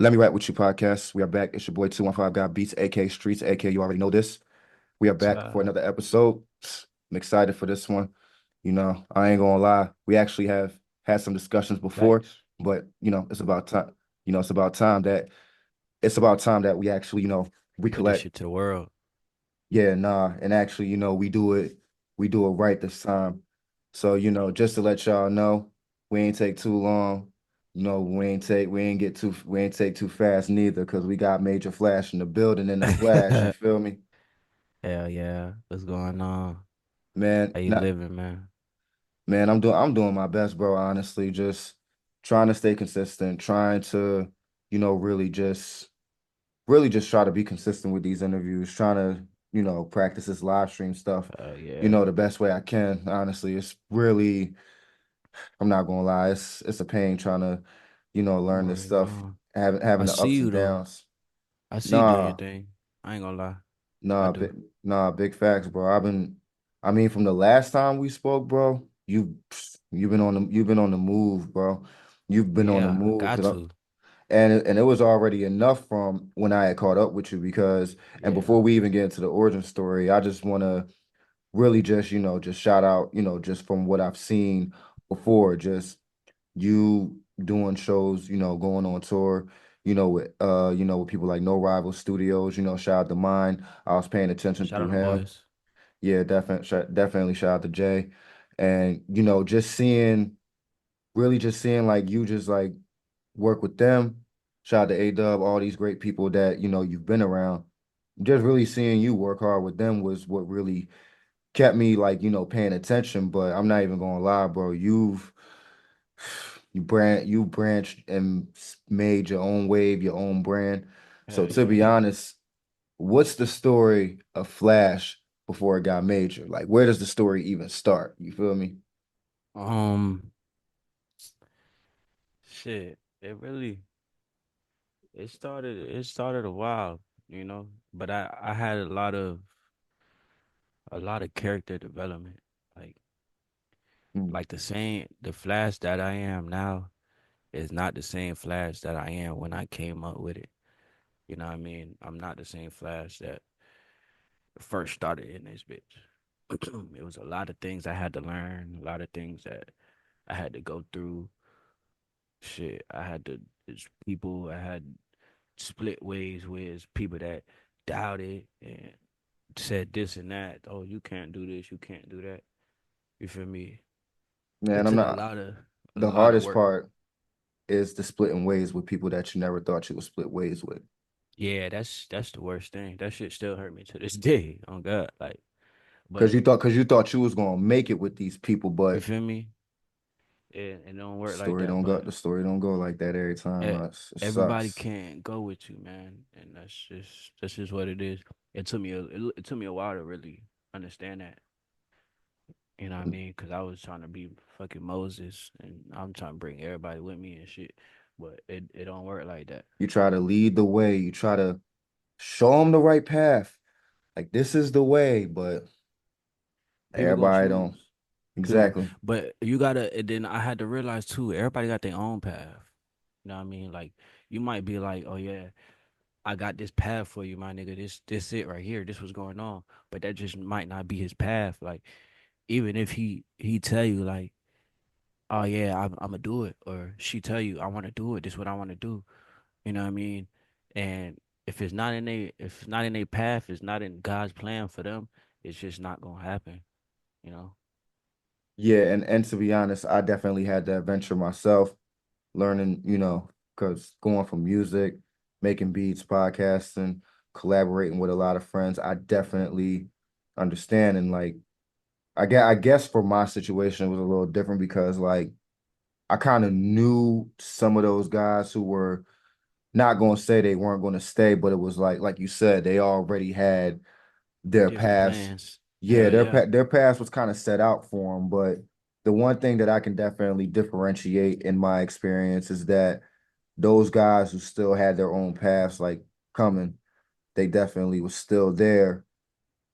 Let Me Rap With You podcast. We are back. It's your boy 215 Got Beats, aka Streets, aka you already know this. We are back for So, another episode. I'm excited for this one. I ain't gonna lie. We actually have had some discussions before, facts. but it's about time. It's about time that we actually, Put this recollect. shit to the world. Yeah, nah. And actually, we do it right this time. So, just to let y'all know, we ain't take too long. We ain't take too fast neither, because we got Major Flash in the building in the flash, you Hell feel me? yeah. What's going on? Man, How you not living, man? man, I'm doing my best, bro, honestly. Just trying to stay consistent, trying to, really just try to be consistent with these interviews, trying to, practice this live stream stuff, Yeah. the best way I can. Honestly, it's really, I'm not gonna lie, it's a pain trying to, I'm learn this already stuff, knowing. having I the see ups you and though. downs. I see you doing your Nah, thing. I ain't gonna lie. I nah, do. big facts, bro. I mean, from the last time we spoke, bro, you've been on the move, bro. You've been on the Yeah, I move, got to. and it was already enough from when I had caught up with you because, and Yeah. before we even get into the origin story, I just want to really just, just shout out, just from what I've seen before, just you doing shows, going on tour, with people like No Rival Studios, shout out to mine. I was paying attention Shout through out to him. boys. Yeah, definitely shout out to Jay. And, just seeing, really just seeing like you just like work with them. Shout out to A-Dub, all these great people that, you've been around. Just really seeing you work hard with them was what really kept me like, paying attention. But I'm not even gonna lie, bro. You branched and made your own wave, your own brand. So Hell to be yeah. honest, what's the story of Flash before it got major? Like, where does the story even start? You feel me? Um, shit. It started a while, but I had a lot of character development. Like Mm. like the Flash that I am now is not the same Flash that I am when I came up with it. You know what I mean? I'm not the same Flash that first started in this bitch. It was a lot of things I had to learn, a lot of things that I had to go through. Shit, there's people I had split ways with, people that doubted and said this and that. Oh, you can't do this, you can't do that. You feel me? Man, It I'm took a not lot of a the lot of hardest work. part is the splitting ways with people that you never thought you would split ways with. Yeah, that's the worst thing. That shit still hurt me to this day. On God, like, Because but you thought you was gonna make it with these people, you but feel me? It don't work like that. But the story don't go like that every time. e- It everybody sucks. can't go with you, man, and that's just what it is. It took me a while to really understand that. You know what I mean? Because I was trying to be fucking Moses, and I'm trying to bring everybody with me and shit. But it don't work like that. You try to lead the way. You try to show them the right path. Like this is the way, but People gonna everybody don't. choose. People, Exactly. but you gotta. And then I had to realize too. Everybody got their own path. You know what I mean? Like you might be like, oh yeah, I got this path for you, my nigga. This it right here. This was going on. But that just might not be his path. Like even if he tell you like, oh yeah, I'm gonna do it, or she tell you I want to do it. This is what I want to do. You know what I mean? And if it's not in their path, it's not in God's plan for them. It's just not gonna happen. You know? Yeah, and to be honest, I definitely had that adventure myself, learning, because going from music, making beats, podcasting, collaborating with a lot of friends, I definitely understand. And like I guess for my situation it was a little different because like I kind of knew some of those guys who were not going to say they weren't going to stay, but it was like you said, they already had their Different past. plans. Yeah, Hell yeah. their past was kind of set out for them. But the one thing that I can definitely differentiate in my experience is that those guys who still had their own paths, like coming, they definitely was still there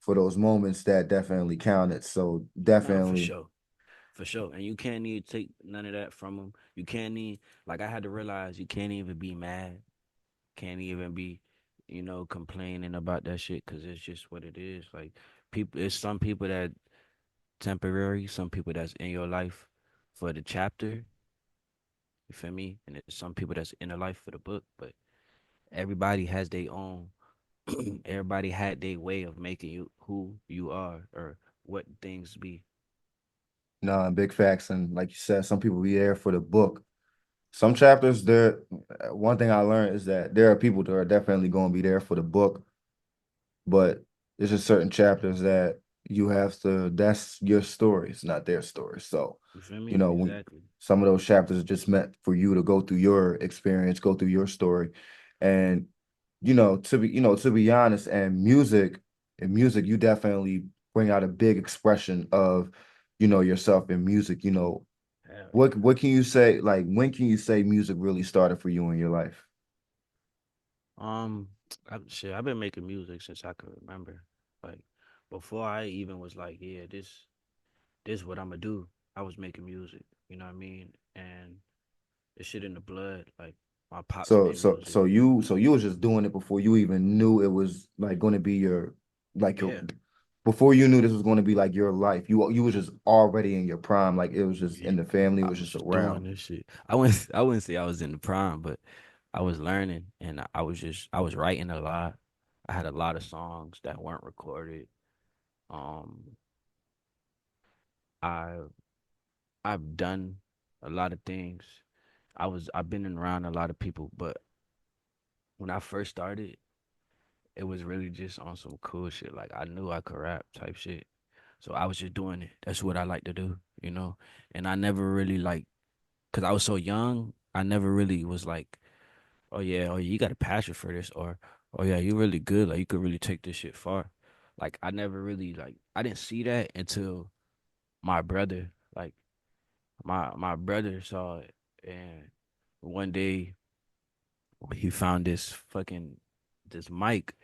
for those moments that definitely counted. So No, for definitely, sure. For sure. And you can't even take none of that from them. You can't even, like, I had to realize you can't even be mad. can't even be, complaining about that shit because it's just what it is. Like people, it's some people that temporary, some people that's in your life for the chapter. You feel me? And there's some people that's in the life for the book. But everybody has their own. Everybody had their way of making you who you are or what things be. No, big facts. And like you said, some people be there for the book. Some chapters, there. One thing I learned is that there are people that are definitely going to be there for the book, but there's just certain chapters that you have to. That's your story. It's not their story. So, You feel you me? know, when Exactly. some of those chapters are just meant for you to go through your experience, go through your story, and to be honest, in music, you definitely bring out a big expression of, yourself in music. Hell What yeah. what can you say? Like, when can you say music really started for you in your life? Um, shit, I've been making music since I could remember. Like before I even was like, yeah, this what I'm gonna do. I was making music. You know what I mean? And this shit in the blood. Like my pops So made so music. so you so you was just doing it before you even knew it was like going to be your Yeah. before you knew this was going to be like your life. You was just already in your prime. Like, it was just Yeah. in the family. It I was was just just doing around. this shit. I wouldn't say I was in the prime, but I was learning and I was writing a lot. I had a lot of songs that weren't recorded. Um I I've done a lot of things. I've been around a lot of people, but when I first started, it was really just on some cool shit. Like I knew I could rap type shit. So I was just doing it. That's what I like to do, you know? And I never really like cuz I was so young, I never really was like, oh yeah, you got a passion for this or oh yeah, you really good. Like you could really take this shit far. Like I never really like I didn't see that until my brother. Like my brother saw it and one day he found this mic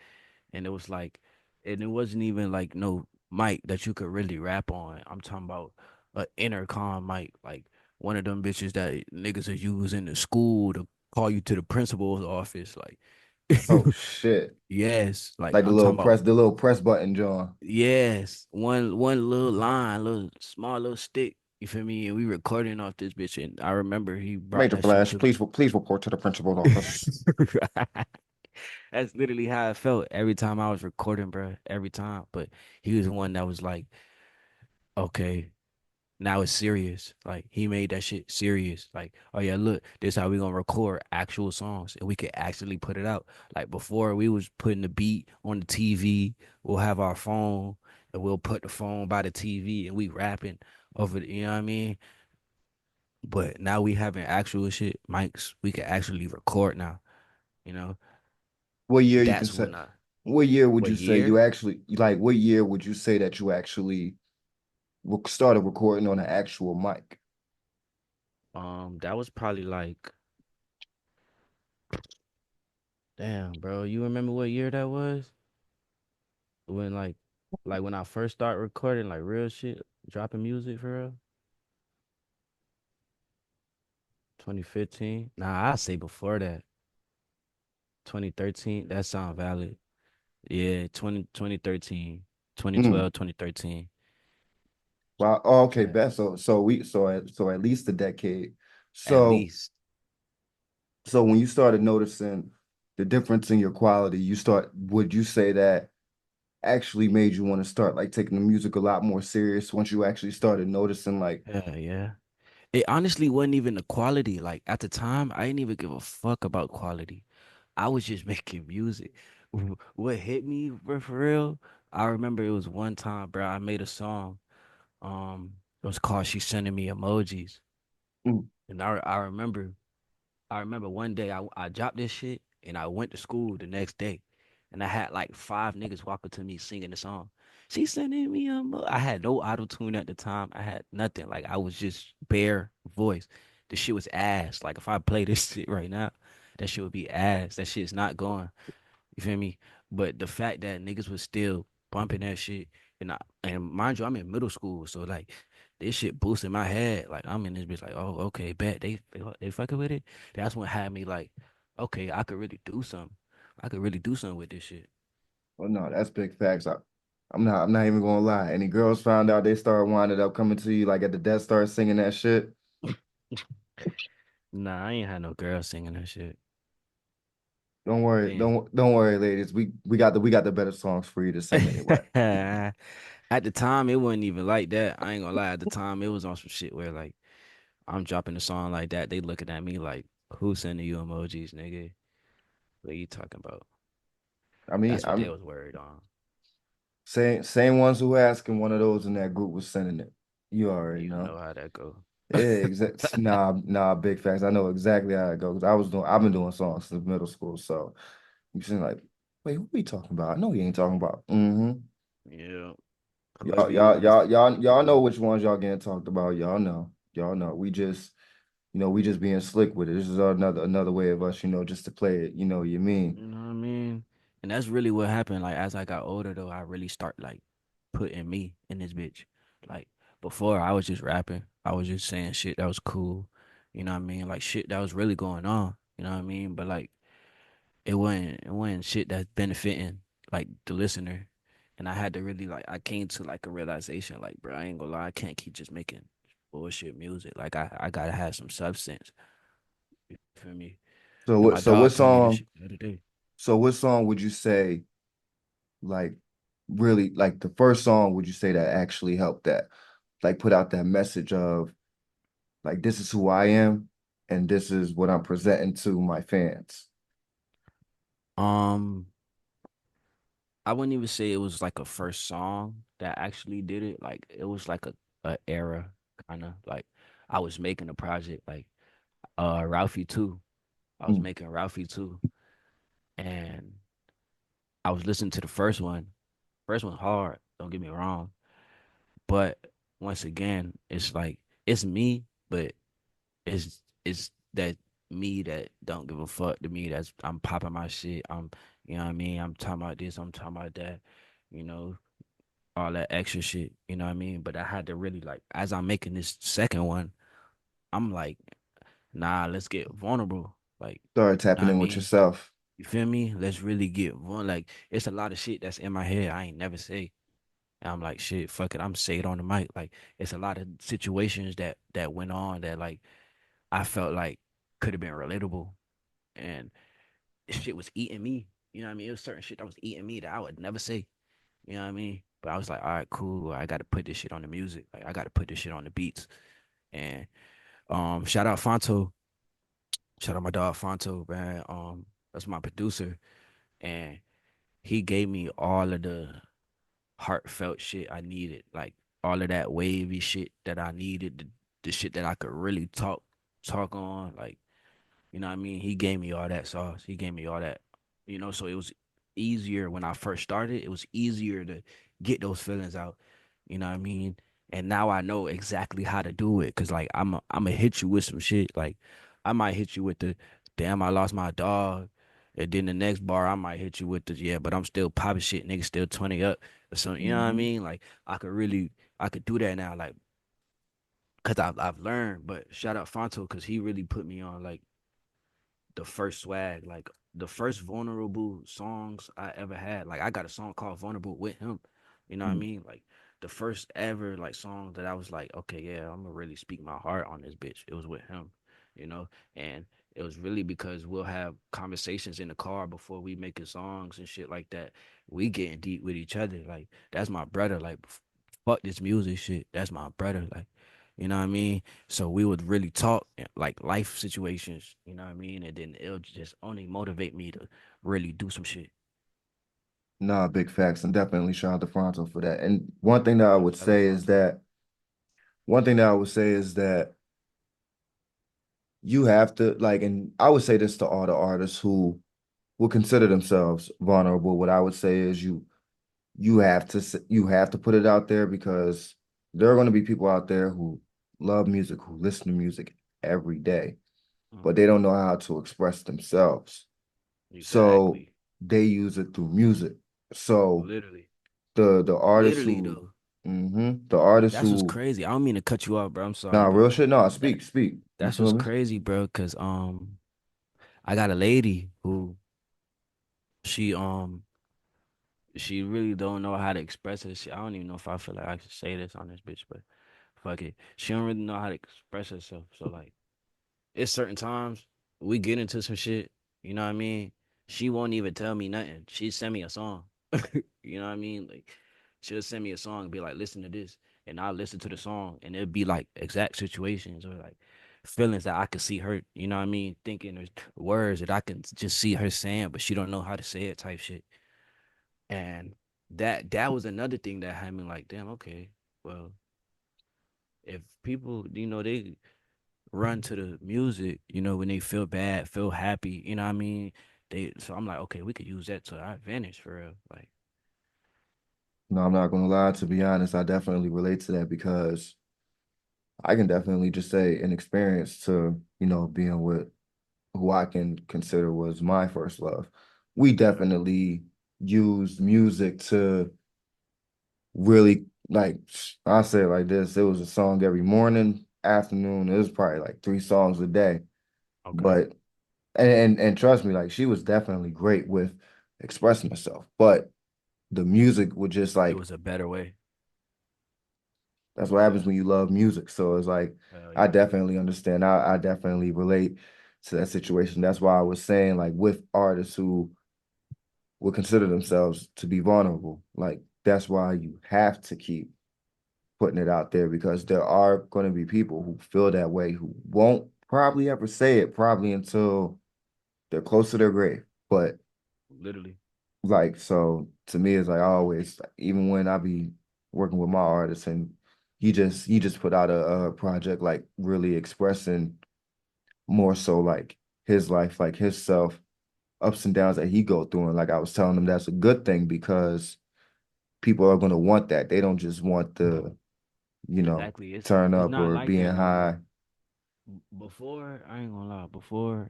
and it was like and it wasn't even like no mic that you could really rap on. I'm talking about a intercom mic, like one of them bitches that niggas are using in the school to call you to the principal's office. Like Oh shit! yes, like Like I'm talking about the little press button, John. yes. One little line, little small little stick. You feel me? And we recording off this bitch and I remember he brought Major that shit Flash, to please report to the principal's office. That's literally how I felt every time I was recording, bro. Every time. But he was the one that was like, okay, now it's serious. Like he made that shit serious. Like, oh yeah, look, this how we gonna record actual songs and we could actually put it out. Like before we was putting the beat on the TV, we'll have our phone and we'll put the phone by the TV and we rapping over the, you know what I mean? But now we having actual shit, mics, we can actually record now, you know? What year you can That's say? when I What year would what you say you year? actually like? What year would you say that you actually started recording on an actual mic? That was probably like, damn, bro. You remember what year that was? When like when I first started recording like real shit, dropping music for real? 2015? Nah, I say before that. 2013. That sound valid. Yeah, 2013, Mm. 2012, 2013. Wow. Oh, okay, Yeah, bet. So at least a decade. at So least. so when you started noticing the difference in your quality, would you say that actually made you want to start like taking the music a lot more serious once you actually started noticing like, Yeah, yeah. It honestly wasn't even the quality. Like at the time, I didn't even give a fuck about quality. I was just making music. What hit me, bro, for real? I remember it was one time, bro. I made a song. It was called "She's Sending Me Emojis," mm, and I remember one day I dropped this shit and I went to school the next day, and I had like five niggas walk up to me singing the song. She's sending me I had no auto tune at the time. I had nothing. Like I was just bare voice. The shit was ass. Like if I play this shit right now, that shit would be ass. That shit's not going. You feel me? But the fact that niggas was still bumping that shit, and mind you, I'm in middle school, so like this shit boosted my head. Like I'm in this bitch, like, oh, okay, bet they fucking with it. That's what had me like, okay, I could really do something. I could really do something with this shit. Well, no, that's big facts. I'm not even gonna lie. Any girls found out they started winding up coming to you like at the death start singing that shit. Nah, I ain't had no girl singing that shit. Don't worry, Damn. don't worry, ladies. We got the better songs for you to sing anyway. At the time, it wasn't even like that. I ain't gonna lie. At the time, it was on some shit where like I'm dropping a song like that. They looking at me like, "Who's sending you emojis, nigga? What you talking about?" I mean, That's what they I'm was worried on. same ones who asking one of those in that group was sending it. You already You know. know how that go. Yeah, exact. Nah, big facts. I know exactly how it goes. I've been doing songs since middle school, so you seem like, wait, who we talking about? I know he ain't talking about. Yeah, Y'all, whoever you y'all, was. y'all, y'all, y'all know which ones y'all getting talked about. Y'all know. We just being slick with it. This is another way of us, just to play it. You know what you mean? You know what I mean? And that's really what happened. Like as I got older though, I really start like putting me in this bitch. Like before I was just rapping. I was just saying shit that was cool. You know what I mean? Like shit that was really going on. You know what I mean? But like it wasn't shit that's benefiting like the listener. And I had to really like I came to like a realization, like, bro, I ain't gonna lie, I can't keep just making bullshit music. Like I gotta have some substance. You feel me? So And what? my So what dog told me this song? shit the other day. So what song would you say, like, really, like the first song? Would you say that actually helped that, like, put out that message of like this is who I am, and this is what I'm presenting to my fans. Um, I wouldn't even say it was like a first song that actually did it. Like it was like a era kind of like I was making a project like Ralphie too. I was Mm. making Ralphie too, and I was listening to the first one. First one hard. Don't get me wrong, but once again, it's like it's me, but it's that me that don't give a fuck to me. That's I'm popping my shit. You know what I mean. I'm talking about this. I'm talking about that. You know, all that extra shit, you know what I mean? But I had to really like as I'm making this second one, I'm like, nah, let's get vulnerable. Like, Start you know tapping what I in with mean? yourself. You feel me? Let's really get like it's a lot of shit that's in my head I ain't never say. And I'm like, shit, fuck it, I'm say it on the mic. Like it's a lot of situations that went on that like I felt like could have been relatable and shit was eating me. You know what I mean? It was certain shit that was eating me that I would never say. You know what I mean? But I was like, all right, cool. I got to put this shit on the music. Like I got to put this shit on the beats. And shout out Fonto. Shout out my dog Fonto, man. That's my producer, and he gave me all of the heartfelt shit I needed, like all of that wavy shit that I needed, the shit that I could really talk on, like you know what I mean? He gave me all that sauce. He gave me all that, so it was easier when I first started. It was easier to get those feelings out. You know what I mean? And now I know exactly how to do it. Cause like I'm gonna hit you with some shit. Like I might hit you with the damn I lost my dog. And then the next bar I might hit you with the yeah, but I'm still popping shit, nigga still 20 up or something. You know what I Mhm. mean? Like I could do that now, like cause I've learned. But shout out Fonto, cause he really put me on like the first swag, like the first vulnerable songs I ever had. Like I got a song called Vulnerable with him. You know what I Mm. mean? Like the first ever like song that I was like, okay, yeah, I'm gonna really speak my heart on this bitch. It was with him, you know? And it was really because we'll have conversations in the car before we making songs and shit like that. We getting deep with each other. Like that's my brother. Like fuck this music shit. That's my brother. Like, you know what I mean? So we would really talk like life situations, you know what I mean? And then it'll just only motivate me to really do some shit. Nah, big facts, and definitely shout out to Fronto for that. And one thing that I Yeah, would shout out say is Fonto. that one thing that I would say is that you have to like, and I would say this to all the artists who will consider themselves vulnerable. What I would say is you have to put it out there because there are going to be people out there who love music, who listen to music every day, but Mm, they don't know how to express themselves. So exactly. they use it through music. So Literally. the artists Literally who though. the artists That's what's who crazy. I don't mean to cut you off, bro. I'm sorry, nah, but real shit. No, that speak. You that's feel what's me? crazy, bro, cuz I got a lady who she um she really don't know how to express her shit. I don't even know if I feel like I should say this on this bitch, but fuck it. She don't really know how to express herself. So like it's certain times we get into some shit, you know what I mean? She won't even tell me nothing. She send me a song. You know what I mean? Like she'll send me a song and be like, listen to this. And I'll listen to the song and it'll be like exact situations or like feelings that I could see her, you know what I mean, thinking there's words that I can just see her saying, but she don't know how to say it type shit. And that was another thing that had me like, damn, okay, well, if people, they run to the music, when they feel bad, feel happy, you know what I mean? So I'm like, okay, we could use that to our advantage for real. Like, No, I'm not gonna lie, to be honest, I definitely relate to that because I can definitely just say an experience to, being with who I can consider was my first love. We definitely used music to really like I say it like this, it was a song every morning, afternoon. It was probably like three songs a day. okay, But and trust me, like she was definitely great with expressing herself. But the music would just it like was a better way. that's what happens Yeah, when you love music. So it's like hell I yeah. definitely understand. I definitely relate to that situation. That's why I was saying like with artists who would consider themselves to be vulnerable, like that's why you have to keep putting it out there because there are going to be people who feel that way who won't probably ever say it probably until they're close to their grave. But Literally. like so to me it's like always even when I be working with my artists and you just put out a project like really expressing more so like his life, like his self, ups and downs that he go through. And like I was telling them that's a good thing because people are gonna want that. They don't just want the, you know, Exactly. turn It's up not or like being that no more. high. Before, I ain't gonna lie, before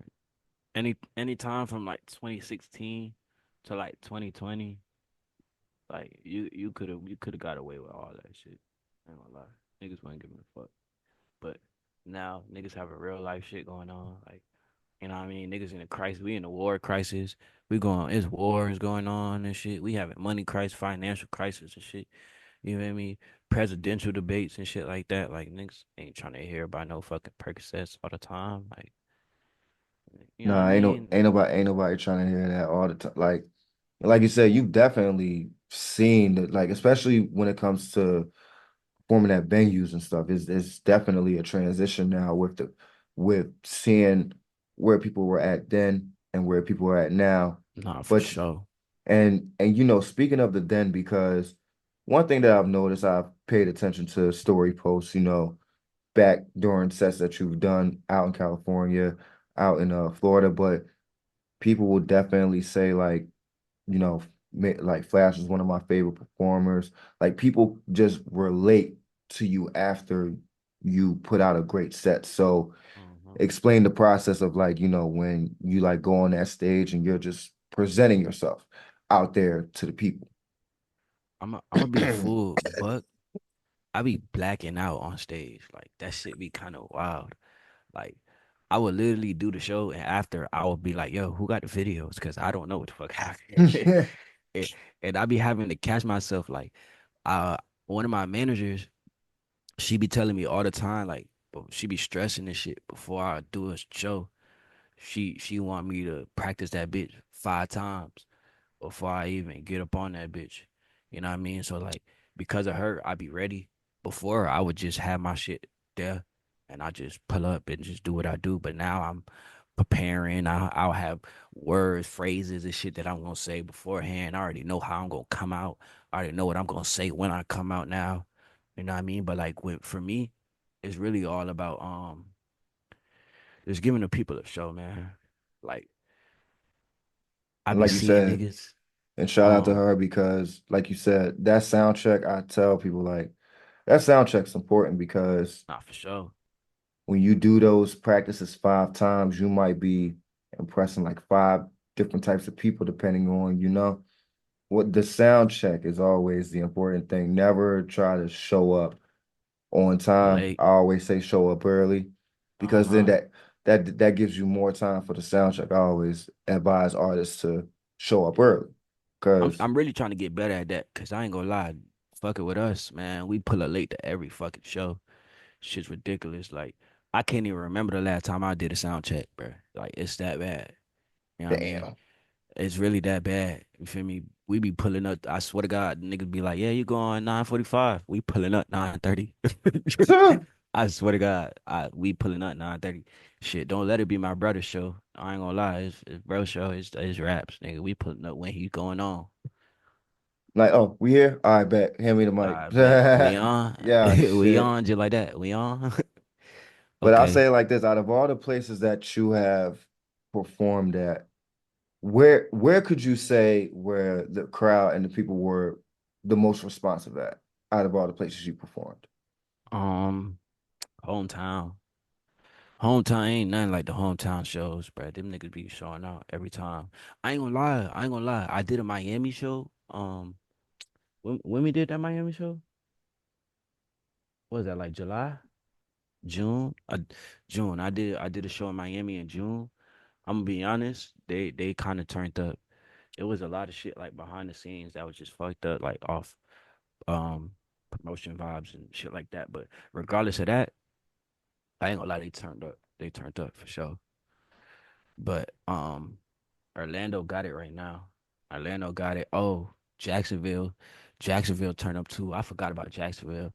any time from like 2016 to like 2020, like you could have got away with all that shit. I ain't gonna lie. Niggas wasn't giving a fuck. But now niggas have a real life shit going on. Like, you know what I mean? Niggas in a crisis. We in a war crisis. It's wars going on and shit. We having money crisis, financial crisis and shit. You know what I mean? Presidential debates and shit like that. Like niggas ain't trying to hear about no fucking Percocets all the time. Like, you know what I Nah, ain't no mean? ain't nobody trying to hear that all the time. Like you said, you've definitely seen that, like especially when it comes to forming at venues and stuff, is definitely a transition now with seeing where people were at then and where people are at now. Nah, for But sure. and speaking of the then, because one thing that I've noticed, I've paid attention to story posts, back during sets that you've done out in California, out in Florida, but people will definitely say like, you know, like Flash is one of my favorite performers. Like people just relate to you after you put out a great set. So hmm explain the process of like, when you like go on that stage and you're just presenting yourself out there to the people. I'm gonna be a fool, but I be blacking out on stage. Like that shit be kind of wild. Like I would literally do the show, and after I would be like, "Yo, who got the videos?" Because I don't know what the fuck happened. and, and I be having to catch myself. Like, uh, one of my managers, she be telling me all the time, like, she be stressing and shit before I do a show. She want me to practice that bitch 5 times before I even get up on that bitch. You know what I mean? So like because of her, I be ready. Before I would just have my shit there and I just pull up and just do what I do. But now I'm preparing. I'll have words, phrases, and shit that I'm gonna say beforehand. I already know how I'm gonna come out. I already know what I'm gonna say when I come out now. You know what I mean? But like for me, it's really all about just giving the people a show, man. Like I And be like you seeing said, niggas. and shout out to her because, like you said, that sound check, I tell people like that sound check's important because Not for sure. when you do those practices 5 times, you might be impressing like five different types of people, depending on, what the sound check is always the important thing. Never try to show up on time. Late. I always say show up early because then Uh-huh. that gives you more time for the sound check. I always advise artists to show up early because I'm really trying to get better at that because I ain't gonna lie. Fuck it with us, man. We pull up late to every fucking show. Shit's ridiculous. Like I can't even remember the last time I did a sound check, bro. Like it's that bad. You know what I mean? damn. It's really that bad. You feel me? We be pulling up. I swear to God, niggas be like, "Yeah, you going 9:45?" We pulling up 9:30. I swear to God, we pulling up 9:30. Shit, don't let it be my brother's show. I ain't gonna lie, it's bro show. It's raps, nigga. We pulling up when he going on. Like, oh, we here? All right, bet. Hand me the mic. I bet we on, Yeah, we shit. on just like that. We on. But I'll Okay. say it like this, out of all the places that you have performed at, where could you say where the crowd and the people were the most responsive at out of all the places you performed? Um, hometown. Hometown ain't nothing like the hometown shows, bro. Them niggas be showing out every time. I ain't gonna lie. I ain't gonna lie. I did a Miami show. When we did that Miami show, what was that like July, June? June. I did a show in Miami in June. I'm gonna be honest. They kind of turned up. It was a lot of shit like behind the scenes that was just fucked up, like off um promotion vibes and shit like that. But regardless of that, I ain't gonna lie. They turned up. They turned up for sure. But Orlando got it right now. Orlando got it. Oh, Jacksonville. Jacksonville turned up too. I forgot about Jacksonville.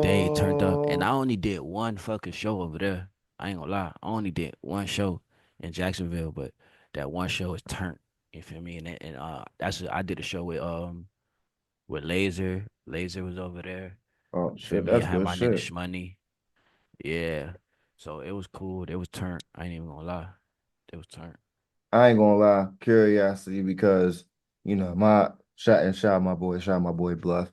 They turned up. And I Duval. only did one fucking show over there. I ain't gonna lie. I only did one show in Jacksonville, but that one show is turned. You feel me? And I did a show with Laser. Laser was over there. Oh You feel shit, me? that's I had good my nigga shit. Shmoney. Yeah. So it was cool. It was turned. I ain't even gonna lie. It was turned. I ain't gonna lie, curiosity because my shout out my boy Bluff.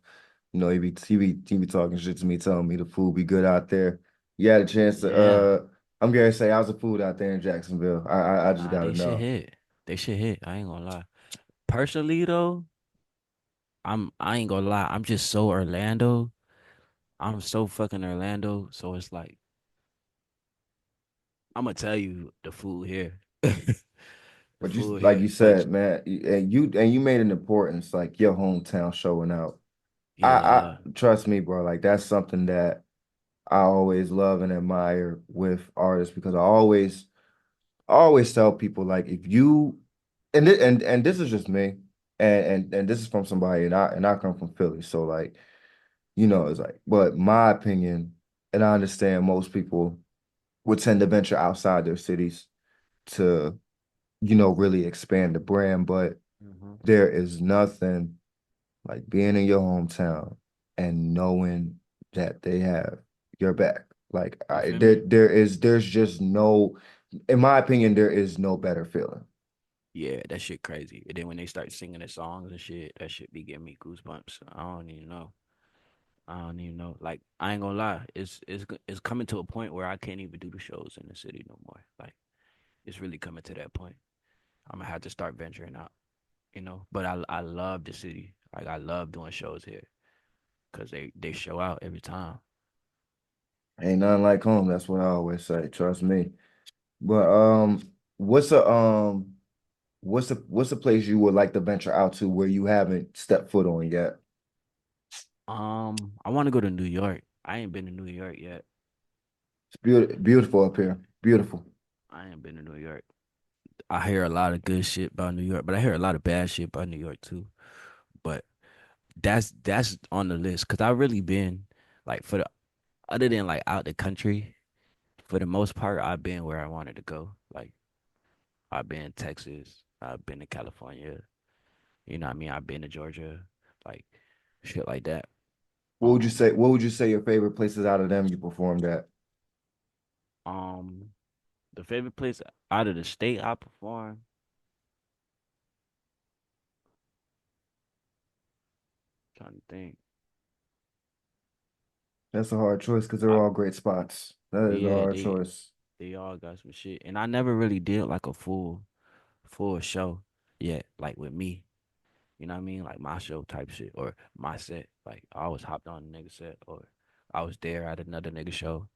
He be talking shit to me, telling me the food be good out there. You had a chance to Yeah. I'm gonna say how's the food out there in Jacksonville? I just Nah, gotta they should know. hit. They should hit. I ain't gonna lie. Personally though, I ain't gonna lie. I'm just so Orlando. I'm so fucking Orlando. So it's like I'm gonna tell you the food here. The But you food like here. you But said, man, and you made an importance like your hometown showing out. I yeah. trust me, bro. Like that's something that I always love and admire with artists because I always tell people like if you and this is just me and this is from somebody and I come from Philly. So like, it's like, but my opinion, and I understand most people would tend to venture outside their cities to, really expand the brand, but Hmm. there is nothing like being in your hometown and knowing that they have your back. Like You I feel there me? there's just no, in my opinion, there is no better feeling. Yeah, that shit crazy. And then when they start singing the songs and shit, that shit be giving me goosebumps. I don't even know. I don't even know. Like I ain't gonna lie, it's coming to a point where I can't even do the shows in the city no more. Like it's really coming to that point. I'm gonna have to start venturing out, But I love the city. Like I love doing shows here because they show out every time. Ain't nothing like home. That's what I always say. Trust me. But what's a what's a place you would like to venture out to where you haven't stepped foot on yet? I want to go to New York. I ain't been to New York yet. It's beautiful up here. Beautiful. I ain't been to New York. I hear a lot of good shit about New York, but I hear a lot of bad shit about New York too. But that's on the list because I really been like for the other than like out the country. For the most part, I've been where I wanted to go. Like I've been in Texas, I've been to California. You know what I mean? I've been to Georgia, like shit like that. Um, What would you say your favorite places out of them you performed at? um, the favorite place out of the state I perform, trying to think. That's a hard choice because they're I all great spots. That is a yeah, hard they choice. they all got some shit, and I never really did like a full show yet, like with me. You know what I mean? Like my show type shit or my set. Like I always hopped on a nigga set or I was there at another nigga show.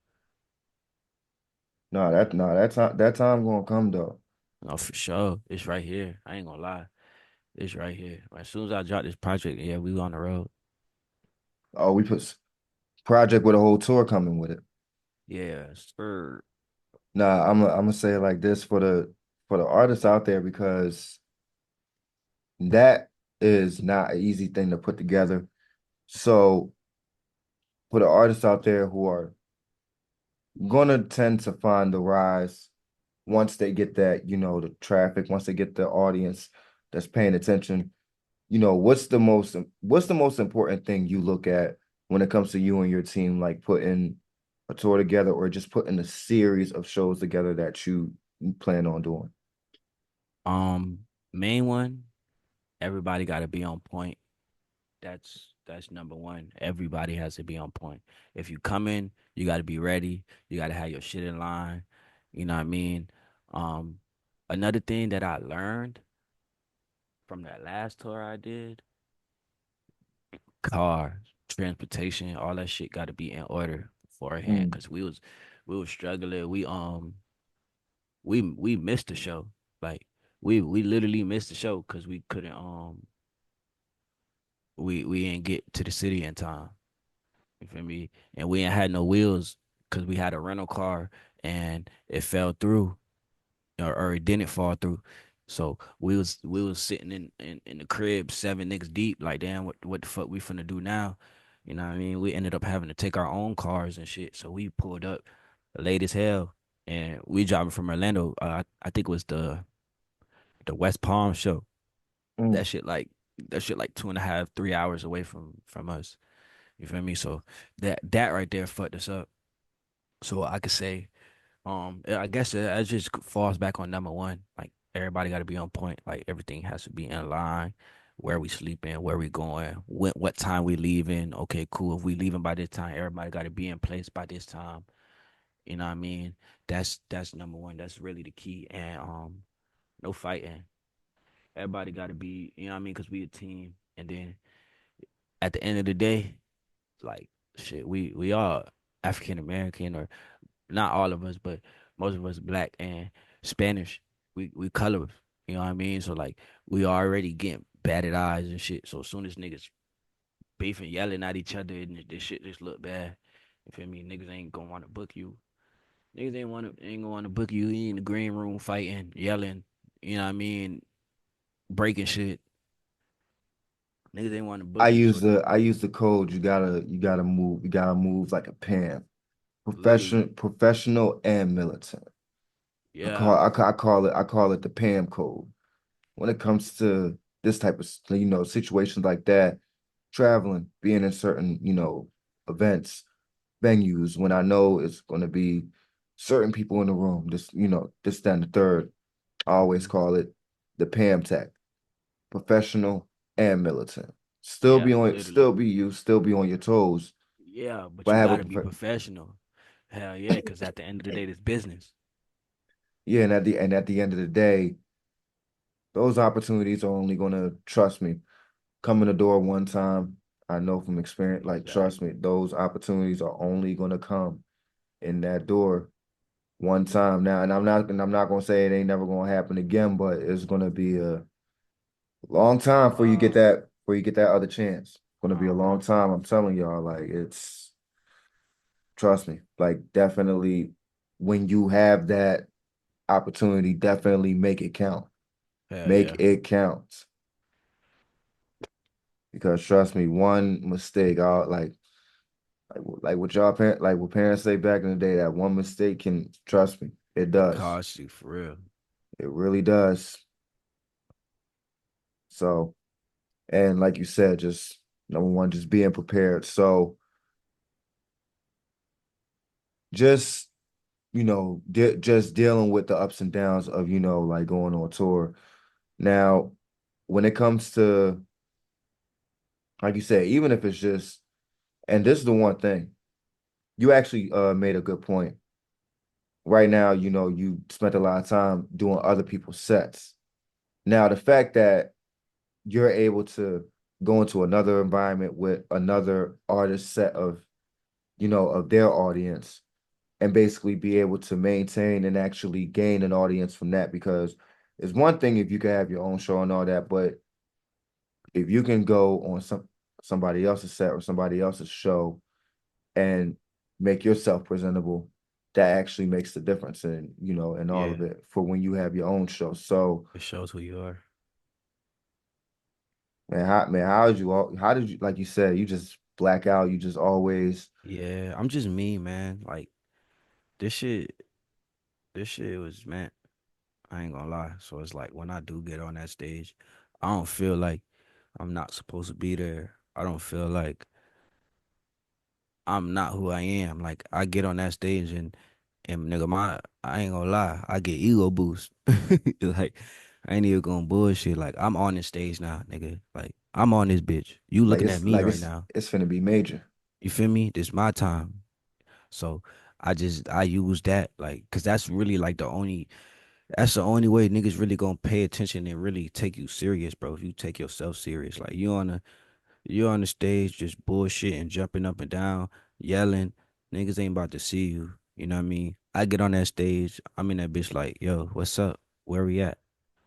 that time gonna come though. No, for sure. It's right here. I ain't gonna lie. It's right here. As soon as I drop this project, yeah, we on the road. Oh, we put project with a whole tour coming with it. Yeah, spur. Nah, I'm gonna say it like this for the artists out there because that is not an easy thing to put together. So for the artists out there who are gonna tend to find the rise once they get that, the traffic, once they get the audience that's paying attention, what's the most important thing you look at when it comes to you and your team, like putting a tour together or just putting a series of shows together that you plan on doing? Um, Main one, everybody gotta be on point. That's number one. Everybody has to be on point. If you come in, you gotta be ready. You gotta have your shit in line. You know what I mean? Um, Another thing that I learned from that last tour I did, car, transportation, all that shit gotta be in order beforehand. Mm, Cause we was struggling. We missed the show. Like we literally missed the show because we couldn't we didn't get to the city in time. You feel me? And we ain't had no wheels because we had a rental car and it fell through or it didn't fall through. So we was sitting in the crib, seven niggas deep, like damn, what the fuck we finna do now? You know what I mean? We ended up having to take our own cars and shit. So we pulled up late as hell and we driving from Orlando. I think it was the West Palm show. mm. That shit like that shit like 2.5, 3 hours away from us. You feel me? So that right there fucked us up. So I could say, I guess it just falls back on number one. Like everybody got to be on point. Like everything has to be in line. Where we sleeping, where we going, what time we leaving. Okay, cool. If we leaving by this time, everybody got to be in place by this time. You know what I mean? That's number one. That's really the key. And no fighting. Everybody got to be. You know what I mean? Because we a team. And then at the end of the day, like shit, we all African American or not all of us, but most of us black and Spanish. We colors. You know what I mean? So like we already getting batted eyes and shit. So as soon as niggas beefing, yelling at each other, and this shit just look bad. You feel me? Niggas ain't gonna want to book you. Niggas ain't gonna want to book you. You in the green room fighting, yelling. You know what I mean? Breaking shit. Niggas ain't want to I book you. So use the I use the code. You gotta move like a PAM. literally, Professional and militant. I call yeah. I, ca- I call it I call it the PAM code. When it comes to this type of situations like that, traveling, being in certain events, venues, when I know it's going to be certain people in the room, this, then the third, I always Hmm. call it the PAM tech, professional and militant. Still be Yeah, on, literally. still be you, still be on your toes, Yeah, but but you have a gotta be prof professional. Hell yeah, because at the end of the day, it's business. yeah, and at the end of the day, those opportunities are only going to, trust me, come in the door one time. I know from experience, like trust me, Exactly. those opportunities are only going to come in that door one time. Now, and I'm not gonna say it ain't never gonna happen again, but it's gonna be a long time before you get that other chance. It's gonna be a long Uh-huh. time. I'm telling y'all, like it's trust me, like definitely when you have that opportunity, definitely make it count. Hell Make yeah. it count. Because trust me, one mistake, like what parents say back in the day, that one mistake can, trust me, it does. Cost you for real. It really does. So, and like you said, just number one, just being prepared. So just, just dealing with the ups and downs of, like going on tour. Now, when it comes to, like you said, even if it's just, and this is the one thing, you actually made a good point. Right now, you spent a lot of time doing other people's sets. Now, the fact that you're able to go into another environment with another artist set of, of their audience, and basically be able to maintain and actually gain an audience from that. Because it's one thing if you can have your own show and all that, but if you can go on somebody else's set or somebody else's show and make yourself presentable, that actually makes the difference in, in all of Yeah, it for when you have your own show. So, it shows who you are. how did you, like you said, you just black out, you just always Yeah, I'm just me, man. Like this shit, this shit was meant. I ain't gonna lie. So it's like when I do get on that stage, I don't feel like I'm not supposed to be there. I don't feel like I'm not who I am. Like I get on that stage and nigga, I ain't gonna lie, I get ego boost. Like I ain't even gonna bullshit. Like I'm on this stage now, nigga. Like I'm on this bitch. You like looking at it's me like right it's now. it's finna be major. You feel me? This my time. So I use that like cause that's the only way niggas really gonna pay attention and really take you serious, bro. If you take yourself serious. Like you're on the stage just bullshitting, jumping up and down, yelling. Niggas ain't about to see you. You know what I mean? I get on that stage, I'm in that bitch like, yo, what's up? Where we at?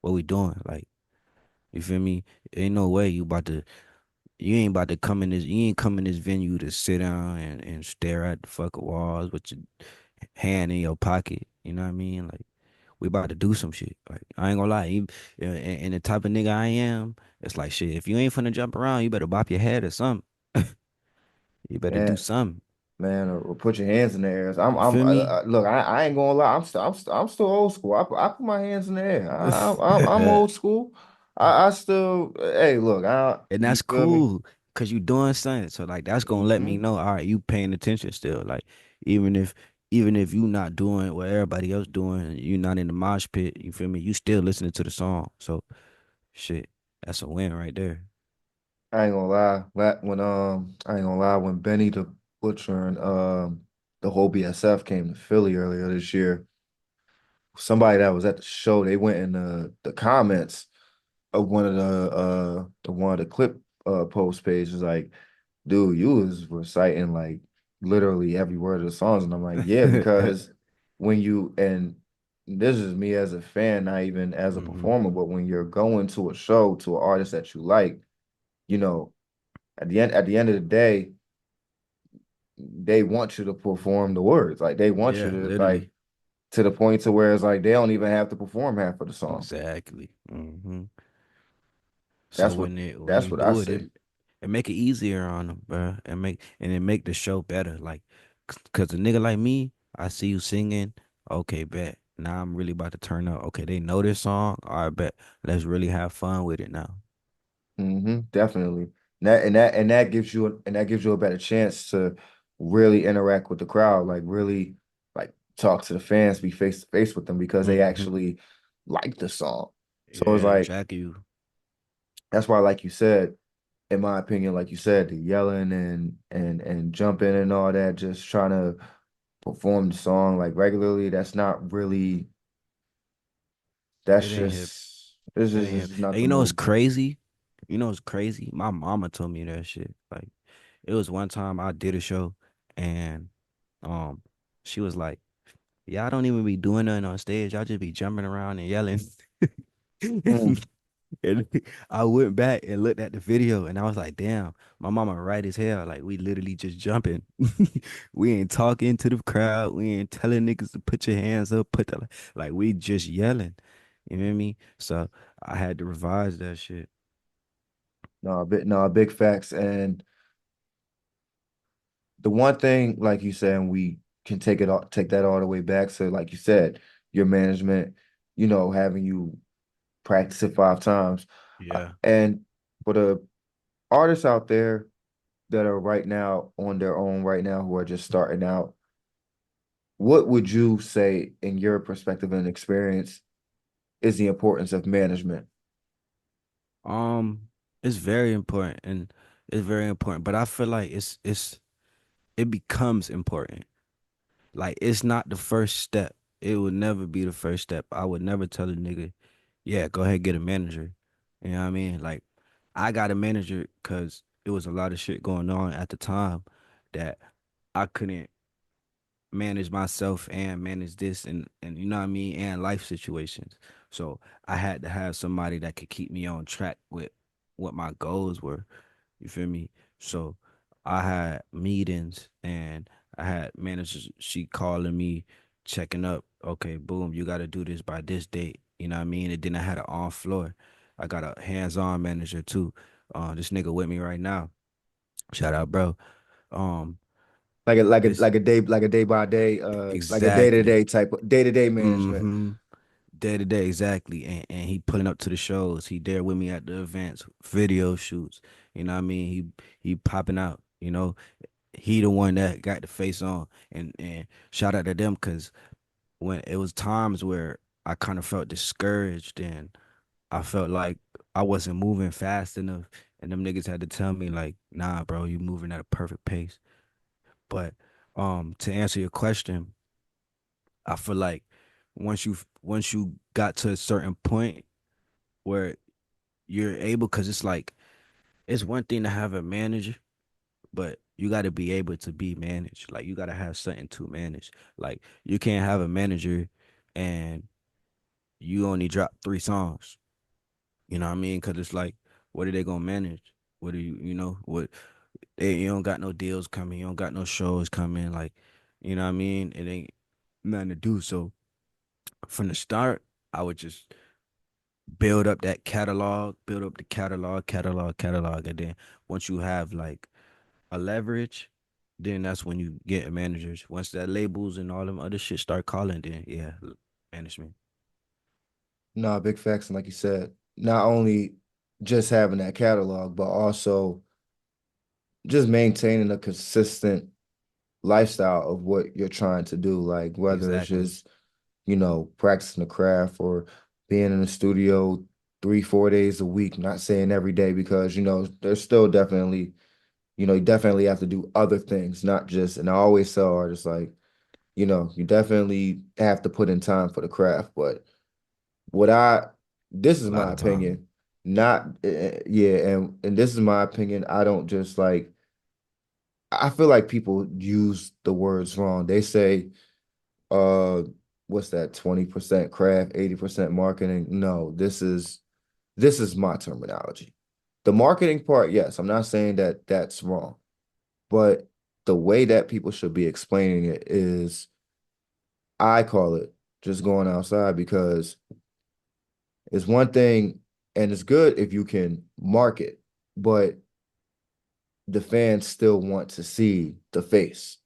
What we doing? Like, you feel me? Ain't no way you ain't about to you ain't come in this venue to sit down and stare at the fucking walls with your hand in your pocket. You know what I mean? Like, we about to do some shit. Like, I ain't gonna lie. And the type of nigga I am, it's like shit. If you ain't finna jump around, you better bop your head or something. You better do Man, something. man, or put your hands in the air. You feel me? Look, I ain't gonna lie. I'm still old school. I put my hands in the air. I'm old school. I still, hey, look, And you that's feel me? cool because you doing something. So like that's gonna let me Hmm. know, all right, you paying attention still. Like even if you not doing what everybody else doing, you not in the mosh pit, you feel me? You still listening to the song. So shit, that's a win right there. I ain't gonna lie. I ain't gonna lie, when Benny the Butcher and the whole BSF came to Philly earlier this year, somebody that was at the show, they went in the comments of one of the clip post pages like, dude, you was reciting like literally every word of the songs. And I'm like, yeah, because when you, and this is me as a fan, not even as a Hmm. performer, but when you're going to a show to an artist that you like, you know, at the end of the day, they want you to perform the words. Like they want you Yeah, to like literally. to the point to where it's like they don't even have to perform half of the song. Exactly. So That's what when that's you what I do it, say. it make it easier on them, bro. And it make the show better. Like, cause a nigga like me, I see you singing. Okay, bet. Now I'm really about to turn up. Okay, they know this song. All right, bet. Let's really have fun with it now. Definitely. And that gives you a better chance to really interact with the crowd, like really like talk to the fans, be face to face with them because they Hmm. actually like the song. So it's Yeah, like track you. that's why, like you said, in my opinion, like you said, the yelling and jumping and all that, just trying to perform the song like regularly, that's not really It ain't hip. It ain't it's hip. just not And the you know what's move. crazy? You know what's crazy? My mama told me that shit. Like, it was one time I did a show, and um, she was like, y'all don't even be doing nothing on stage. Y'all just be jumping around and yelling. Mm. And I went back and looked at the video and I was like, damn, my mama right as hell. Like we literally just jumping. We ain't talking to the crowd. We ain't telling niggas to put your hands up, like we just yelling. You know what I mean? So I had to revise that shit. No, big facts. And the one thing, like you said, and we can take that all the way back. So, like you said, your management, having you practice it 5 times. Yeah. And for the artists out there that are right now on their own right now who are just starting out, what would you say in your perspective and experience is the importance of management? Um, it's very important and it's very important, but I feel like it becomes important. Like it's not the first step. It would never be the first step. I would never tell a nigga, yeah, go ahead get a manager. You know what I mean? Like I got a manager because it was a lot of shit going on at the time that I couldn't. manage myself and manage this and you know what I mean and life situations. So I had to have somebody that could keep me on track with what my goals were. You feel me? So I had meetings and I had managers she calling me, checking up. Okay, boom, you gotta do this by this date. You know what I mean? And then I had an on floor. I got a hands on manager too. This nigga with me right now. Shout out, bro. Um, this Like a day by day, like a day to exactly. day type of day to day management. Mm-hmm. Day to day, exactly. And he pulling up to the shows. He there with me at the events, video shoots. You know what I mean? He popping out, you know. He the one that got the face on. And shout out to them because when it was times where I kind of felt discouraged and I felt like I wasn't moving fast enough. And them niggas had to tell me like, nah, bro, you moving at a perfect pace. But to answer your question, I feel like once you got to a certain point where you're able, because it's like it's one thing to have a manager, but you got to be able to be managed. Like you got to have something to manage. Like you can't have a manager and you only drop 3 songs. You know what I mean? Because it's like, what are they gonna manage? What do you know what? You don't got no deals coming. You don't got no shows coming. Like, you know what I mean? It ain't nothing to do. So from the start, I would just build up that catalog, build up the catalog, and then once you have like a leverage, then that's when you get managers. Once that labels and all them other shit start calling, then yeah, management. Nah, big facts, and like you said, not only just having that catalog, but also just maintaining a consistent lifestyle of what you're trying to do. Like whether it's Exactly. just, practicing the craft or being in the studio 3, 4 days a week, not saying every day because, there's still definitely, you definitely have to do other things, not just, and I always tell artists like, you definitely have to put in time for the craft. But what I, this is A lot my of time. opinion, not, yeah, and this is my opinion. I don't just like, I feel like people use the words wrong. They say, uh, what's that, 20% craft, 80% marketing. No, this is my terminology. The marketing part, yes, I'm not saying that that's wrong, but the way that people should be explaining it is, I call it just going outside because it's one thing and it's good if you can market, but the fans still want to see the face.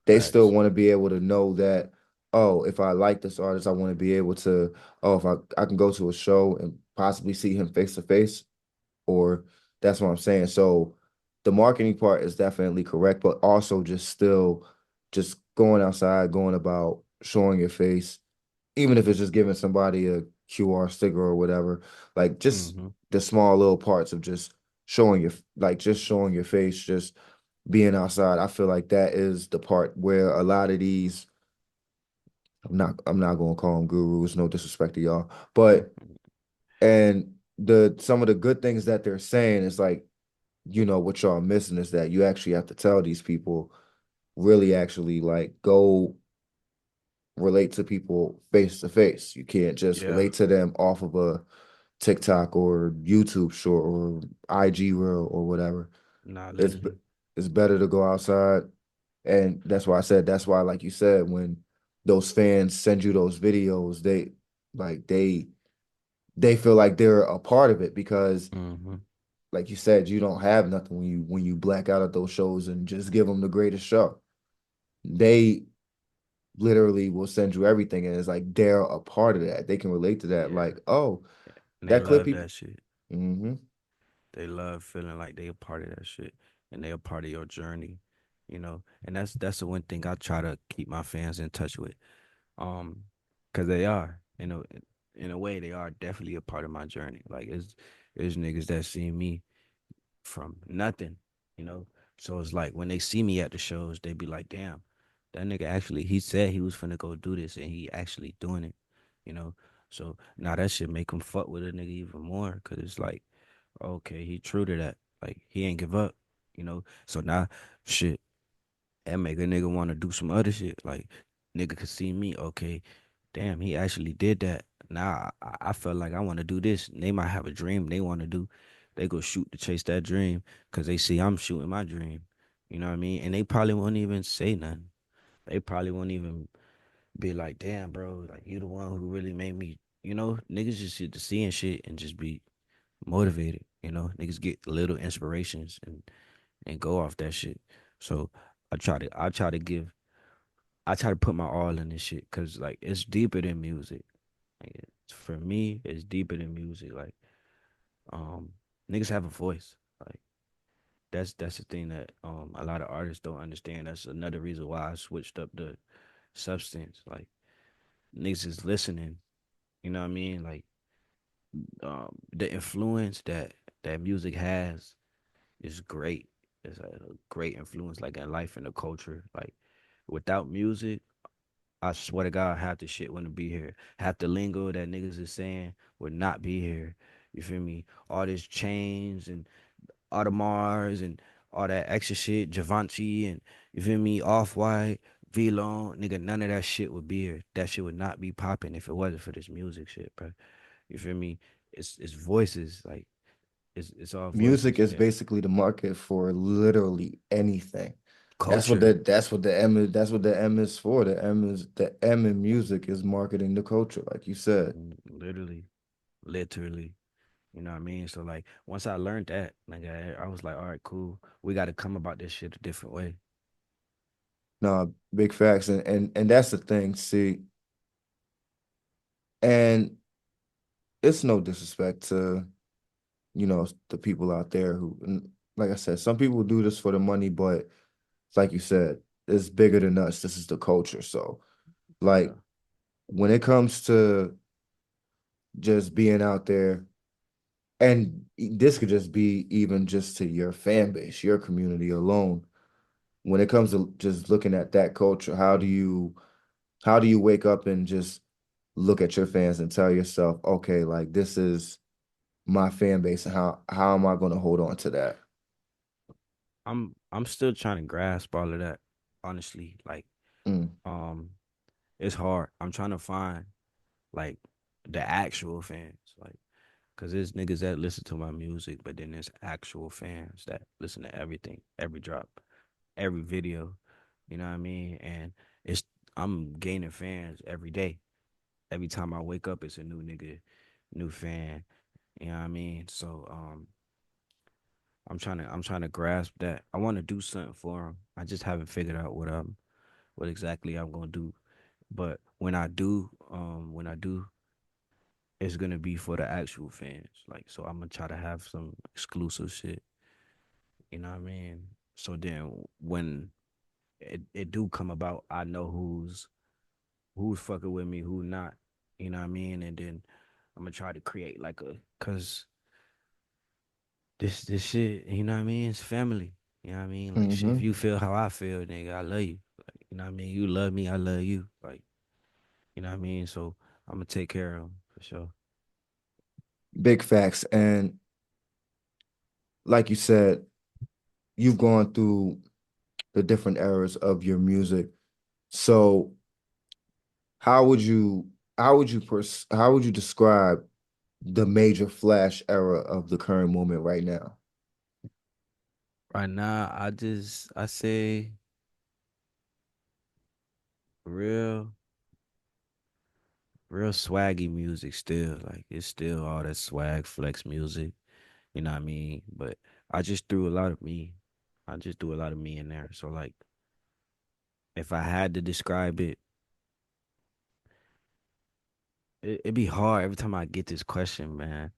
They still Facts. want to be able to know that, oh, if I like this artist, I want to be able to, oh, if I can go to a show and possibly see him face to face, or that's what I'm saying. So the marketing part is definitely correct, but also just still just going outside, going about showing your face, even if it's just giving somebody a QR sticker or whatever, like just Mm-hmm. the small little parts of just showing your like just showing your face, just being outside. I feel like that is the part where a lot of these, I'm not gonna call them gurus, no disrespect to y'all, but and the some of the good things that they're saying is like, what y'all are missing is that you actually have to tell these people, really actually like go relate to people face to face. You can't just Yeah. relate to them off of a TikTok or YouTube short or IG reel or whatever. Nah, It's literally. it's better to go outside, and that's why I said that's why, like you said, when those fans send you those videos, like they feel like they're a part of it because, Mm-hmm. like you said, you don't have nothing when you black out at those shows and just give them the greatest show. They literally will send you everything, and it's like they're a part of that. They can relate to that. Yeah. Like, oh, And they that clip love he. that shit. Mm-hmm. They love feeling like they a part of that shit and they a part of your journey, you know. And that's the one thing I try to keep my fans in touch with. Um, because they are, in a way, they are definitely a part of my journey. Like it's niggas that see me from nothing, you know. So it's like when they see me at the shows, they be like, "Damn, that nigga actually he said he was finna go do this, and he actually doing it," you know. So now that should make them fuck with a nigga even more, cause it's like, okay, he true to that. Like he ain't give up, you know. So now, shit. and make a nigga want to do some other shit. Like nigga could see me, okay, damn, he actually did that. Now I felt like I want to do this. They might have a dream they want to do. They go shoot to chase that dream because they see I'm shooting my dream. You know what I mean? And they probably won't even say nothing. They probably won't even be like, damn, bro, like you the one who really made me. Niggas just get to seeing shit and just be motivated. Niggas get little inspirations and go off that shit. So I try to put my all in this shit because like it's deeper than music. Like, for me, it's deeper than music. Like um, niggas have a voice. Like that's the thing that a lot of artists don't understand. That's another reason why I switched up the substance. Like niggas is listening. You know what I mean? Like the influence that music has is great. It's a great influence, like in life and the culture. Like without music, I swear to God, half the shit wouldn't be here. Half the lingo that niggas is saying would not be here. You feel me? All this chains and Audemars and all that extra shit, Givenchy and you feel me, Off White, V Long, nigga, none of that shit would be here. That shit would not be popping if it wasn't for this music shit, bro. You feel me? It's voices, like it's all Music voices is and basically the market for literally anything. culture. That's what the M is for. The M in music is marketing the culture, like you said. Literally, literally. You know what I mean? So like once I learned that, like I was like, all right, cool. We got to come about this shit a different way. No, big facts, and that's the thing. See, and it's no disrespect to, the people out there who, and like I said, some people do this for the money, but like you said, it's bigger than us. This is the culture. So, like, Yeah. when it comes to just being out there, and this could just be even just to your fan base, your community alone. When it comes to just looking at that culture, how do you wake up and just look at your fans and tell yourself, okay, like this is my fan base, and how am I going to hold on to that? I'm still trying to grasp all of that, honestly. Like, Mm, um, it's hard. I'm trying to find like the actual fans, like, cause there's niggas that listen to my music, but then there's actual fans that listen to everything, every drop, every video. You know what I mean? And it's I'm gaining fans every day. Every time I wake up, it's a new nigga, new fan. You know what I mean? So I'm trying to grasp that. I want to do something for them. I just haven't figured out what exactly I'm gonna do. But when I do, it's gonna be for the actual fans. Like, so I'm gonna try to have some exclusive shit. You know what I mean? So then when it do come about, I know who's fucking with me, who not. You know what I mean? And then I'm gonna try to create like cause this shit, you know what I mean? It's family. You know what I mean? Like shit, if hmm you feel how I feel, nigga, I love you. Like, you know what I mean? You love me, I love you. Like, you know what I mean? So I'm gonna take care of them for sure. Big facts. And like you said, you've gone through the different eras of your music. So how would you how would you describe the Major Flash era of the current moment right now? Right now, I say real real swaggy music still. Like it's still all that swag flex music. You know what I mean? But I just threw a lot of me. I just threw a lot of me in there. So like if I had to describe it, it'd be hard every time I get this question, man.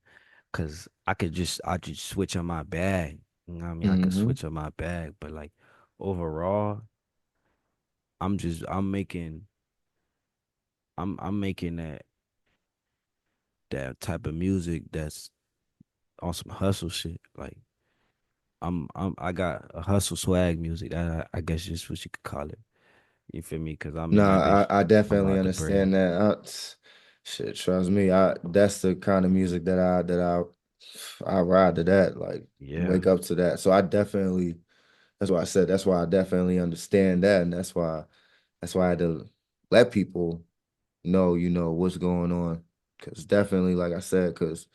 Cause I just switch on my bag. You know what I mean? I could hmm switch on my bag, but like overall, I'm making that type of music that's on some hustle shit. Like I got a hustle swag music. That I guess is what you could call it. You feel me? Cause I'm No, in that bitch. I I'm definitely about to understand bring. that. Shit, trust me, that's the kind of music that I ride to that, like Yeah. wake up to that. So I definitely That's why I said that's why I definitely understand that, and that's why I had to let people know, what's going on. Because definitely, like I said, because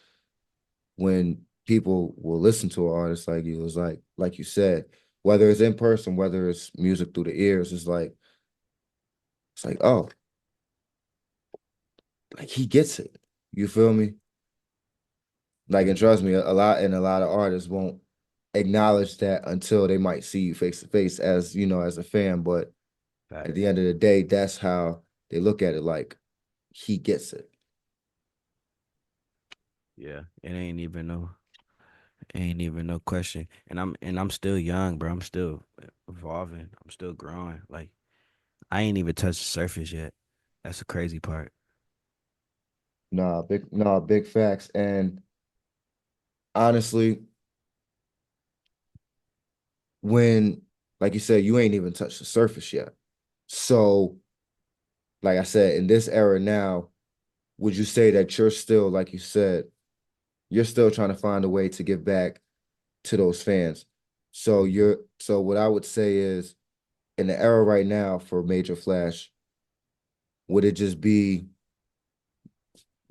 when people will listen to an artist like you, it's like you said, whether it's in person, whether it's music through the ears, it's like, oh, like he gets it. You feel me? Like, and Hmm. trust me, a lot of artists won't acknowledge that until they might see you face to face as, as a fan. But at the Facts. end of the day, that's how they look at it. Like, he gets it. Yeah, ain't even no question. And I'm still young, bro. I'm still evolving. I'm still growing. Like I ain't even touched the surface yet. That's the crazy part. Big facts. And honestly, when, like you said, you ain't even touched the surface yet. So, like I said, in this era now, would you say that you're still, like you said, you're still trying to find a way to give back to those fans? Hmm. So what I would say is, in the era right now for Major Flash, would it just be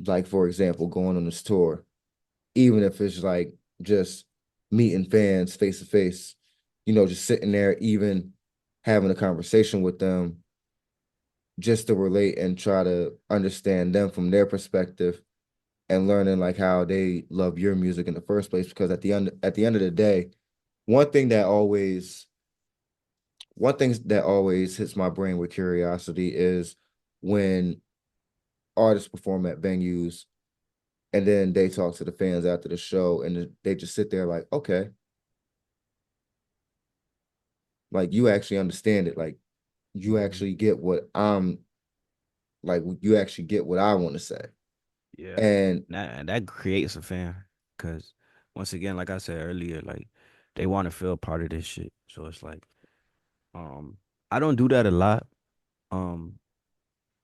like, for example, going on this tour, even if it's like just meeting fans face to face, just sitting there, even having a conversation with them, just to relate and try to understand them from their perspective and learning like how they love your music in the first place. Because at the end of the day, one thing that always one thing that always hits my brain with curiosity is when artists perform at venues and then they talk to the fans after the show and they just sit there like, okay, like you actually understand it, like you Hmm. actually get what I'm like, you actually get what I want to say. Yeah, And and that creates a fan. Cause once again, like I said earlier, like they want to feel part of this shit. So it's like, um, I don't do that a lot. Um,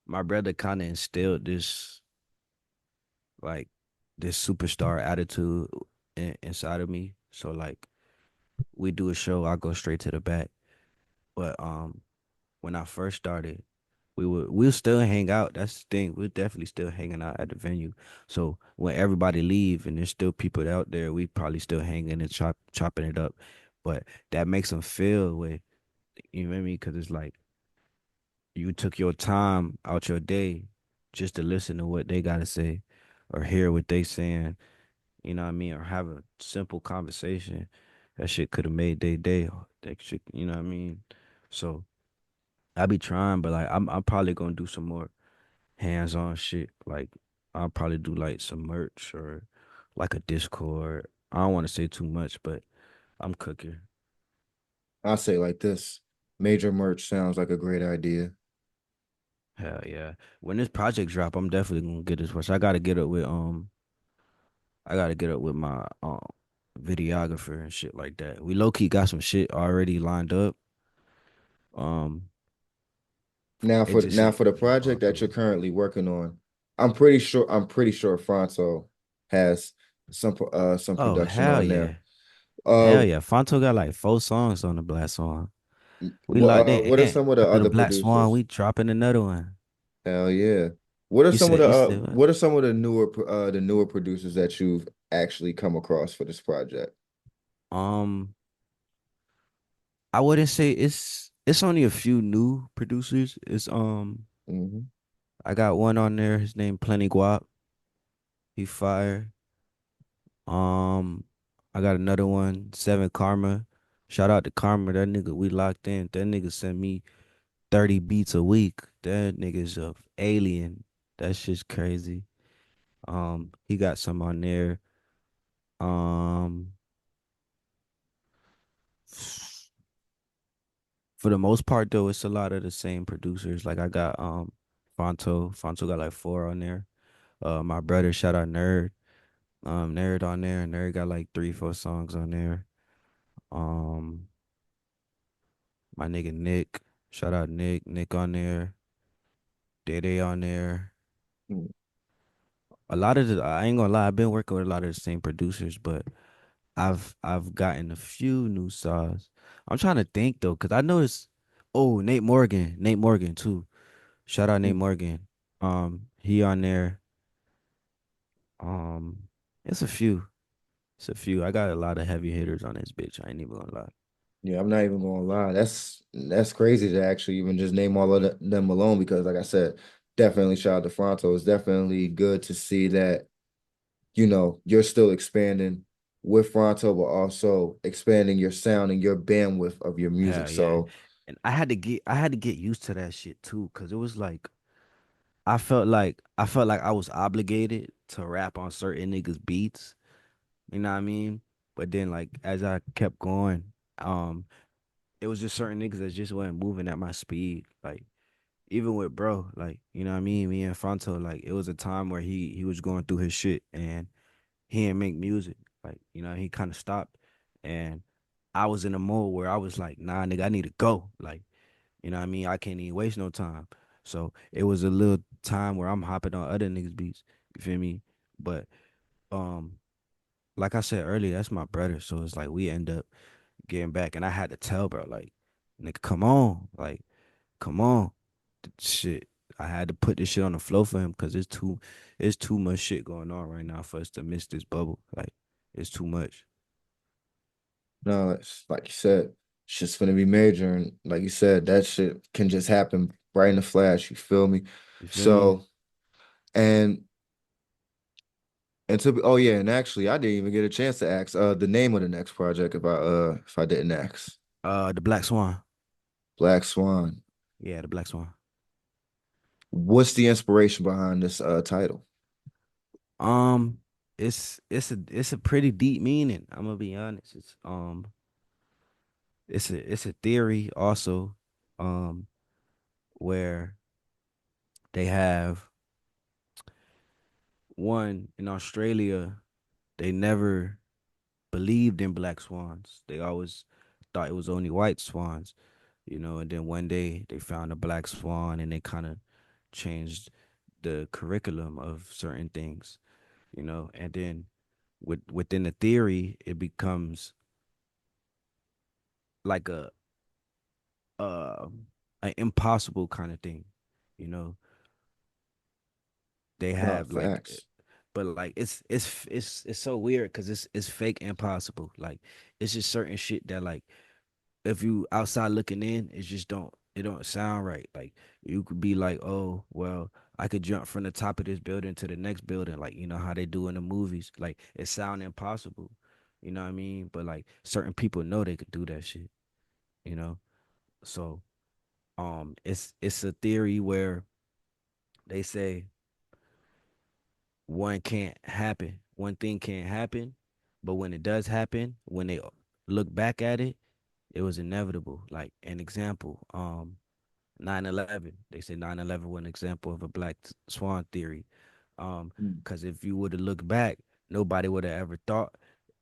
my brother kind of instilled like this superstar attitude inside of me. So like we do a show, I go straight to the back. But when I first started, we'll still hang out. That's the thing. We're definitely still hanging out at the venue. So when everybody leave and there's still people out there, we probably still hanging and chopping it up. But that makes them feel way. You know what I mean? Because it's like you took your time out your day just to listen to what they gotta say, or hear what they saying. You know what I mean? Or have a simple conversation. That shit could have made their day. That shit, you know what I mean? So I be trying, but like I'm probably gonna do some more hands on shit. Like I'll probably do like some merch or like a Discord. I don't want to say too much, but I'm cooking. I'll say like this, major merch sounds like a great idea. Hell yeah! When this project drop, I'm definitely gonna get this watch. I gotta get up with my videographer and shit like that. We low key got some shit already lined up. Um, Now it for just now ain't for the gonna fall project that you're through. currently working on, I'm pretty sure Fronto has some Oh production hell on there. yeah, Uh hell yeah! Fonto got like 4 songs on the Black Swan. We what locked uh in. what are And some of the after the other Black Swan, producers? we dropping another one. Hell yeah. What are You some of said the you uh said what? what are some of the newer producers that you've actually come across for this project? Um, I wouldn't say it's only a few new producers. Hmm. I got one on there. His name Plenty Guap. He fire. Um, I got another one, Seven Karma. Shout out to Karma. That nigga, we locked in. That nigga sent me 30 beats a week. That nigga's a alien. That shit's crazy. He got some on there. Um, for the most part though, it's a lot of the same producers. Like I got Fonto. Fonto got like 4 on there. My brother, shout out Nerd. Nerd on there. Nerd got like 3, 4 songs on there. Um, my nigga Nick. Shout out Nick. Nick on there. Day on there. A lot of the I ain't gonna lie, I've been working with a lot of the same producers, but I've gotten a few new songs. I'm trying to think though, cause I noticed. Oh, Nate Morgan too. Shout out Nate Mm. Morgan. He on there. Um, it's a few. It's a few. I got a lot of heavy hitters on this bitch. I ain't even gonna lie. Yeah, I'm not even gonna lie. That's crazy to actually even just name all of them alone because, like I said, definitely shout out to Fronto. It's definitely good to see that you're still expanding with Fronto, but also expanding your sound and your bandwidth of your music. Hell yeah. So, And I had to get used to that shit too, cause it was like I felt like I was obligated to rap on certain niggas beats. You know what I mean? But then like as I kept going, um, it was just certain niggas that just wasn't moving at my speed. Like even with bro, like, you know what I mean? Me and Fronto, like it was a time where he was going through his shit and he didn't make music. Like, he kind of stopped. And I was in a mode where I was like, nah, nigga, I need to go. Like, you know what I mean? I can't even waste no time. So it was a little time where I'm hopping on other niggas' beats. You feel me? But um, like I said earlier, that's my brother. So it's like we end up getting back. And I had to tell bro, like, nigga, come on. Like, come on. Shit. I had to put this shit on the flow for him because it's too much shit going on right now for us to miss this bubble. Like, it's too much. no, it's like you said, it's just gonna be major. And like you said, that shit can just happen right in the flash. You feel me? You feel me? So, and to be, oh yeah, and actually, I didn't even get a chance to ask the name of the next project if I didn't ask. The Black Swan. Black Swan. Yeah, the Black Swan. What's the inspiration behind this title? Um, it's a pretty deep meaning. I'm gonna be honest. It's a theory also, um, where they have one in Australia. They never believed in black swans. They always thought it was only white swans, and then one day they found a black swan and they kind of changed the curriculum of certain things, and then within the theory it becomes like uh an impossible kind of thing, you know. They No, have like facts. but like it's so weird because it's fake impossible. Like it's just certain shit that like if you outside looking in, it don't sound right. Like you could be like, oh well, I could jump from the top of this building to the next building, like how they do in the movies. Like it sound impossible, you know what I mean? But like certain people know they could do that shit, you know. So it's a theory where they say one thing can't happen, but when it does happen, when they look back at it, it was inevitable. Like an example, 9/11. They say 9/11 was an example of a black swan theory. Mm. Because if you would have looked back, nobody would have ever thought.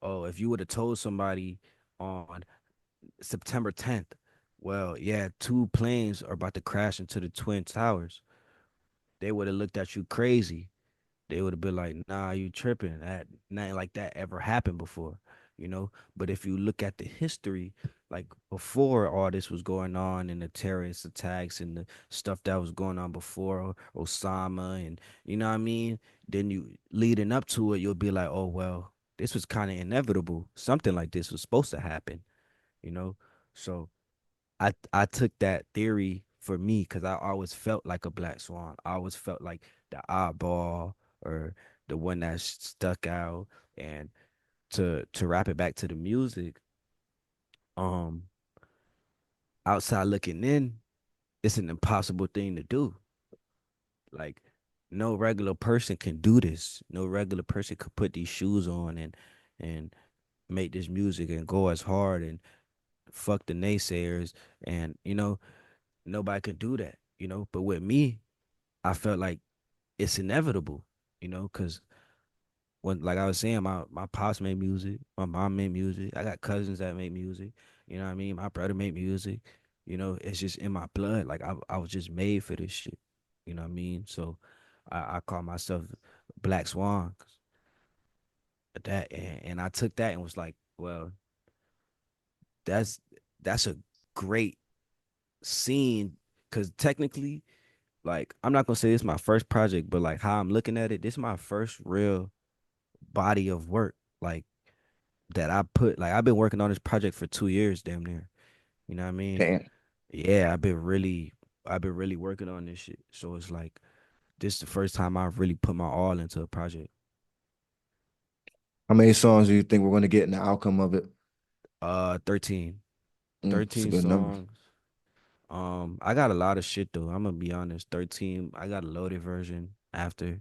Oh, if you would have told somebody on September 10th, well, yeah, two planes are about to crash into the twin towers, they would have looked at you crazy. They would have been like, "Nah, you tripping? That nothing like that ever happened before." But if you look at the history, like before all this was going on and the terrorist attacks and the stuff that was going on before Osama and you know what I mean, then you leading up to it, you'll be like, "Oh well, this was kind of inevitable. Something like this was supposed to happen." You know, so I took that theory for me because I always felt like a black swan. I always felt like the oddball or the one that stuck out. And to wrap it back to the music, um, outside looking in, it's an impossible thing to do. Like no regular person can do this. No regular person could put these shoes on and make this music and go as hard and fuck the naysayers and nobody could do that. But with me, I felt like it's inevitable, because when, like I was saying, my pops made music, my mom made music, I got cousins that make music, you know what I mean? My brother made music, it's just in my blood. Like I was just made for this shit, you know what I mean? So I call myself Black Swan 'cause of that, and I took that and was like, Well, that's that's a great scene because technically, like, I'm not gonna say this is my first project, but like how I'm looking at it, this is my first real body of work. Like that I put like I've been working on this project for 2 years, damn near. You know what I mean? Damn. Yeah, I've been really working on this shit. So it's like this is the first time I've really put my all into a project. How many songs do you think we're going to get in the outcome of it? 13. It's a 13 good number. songs. I got a lot of shit though. I'm gonna be honest. 13. I got a loaded version after.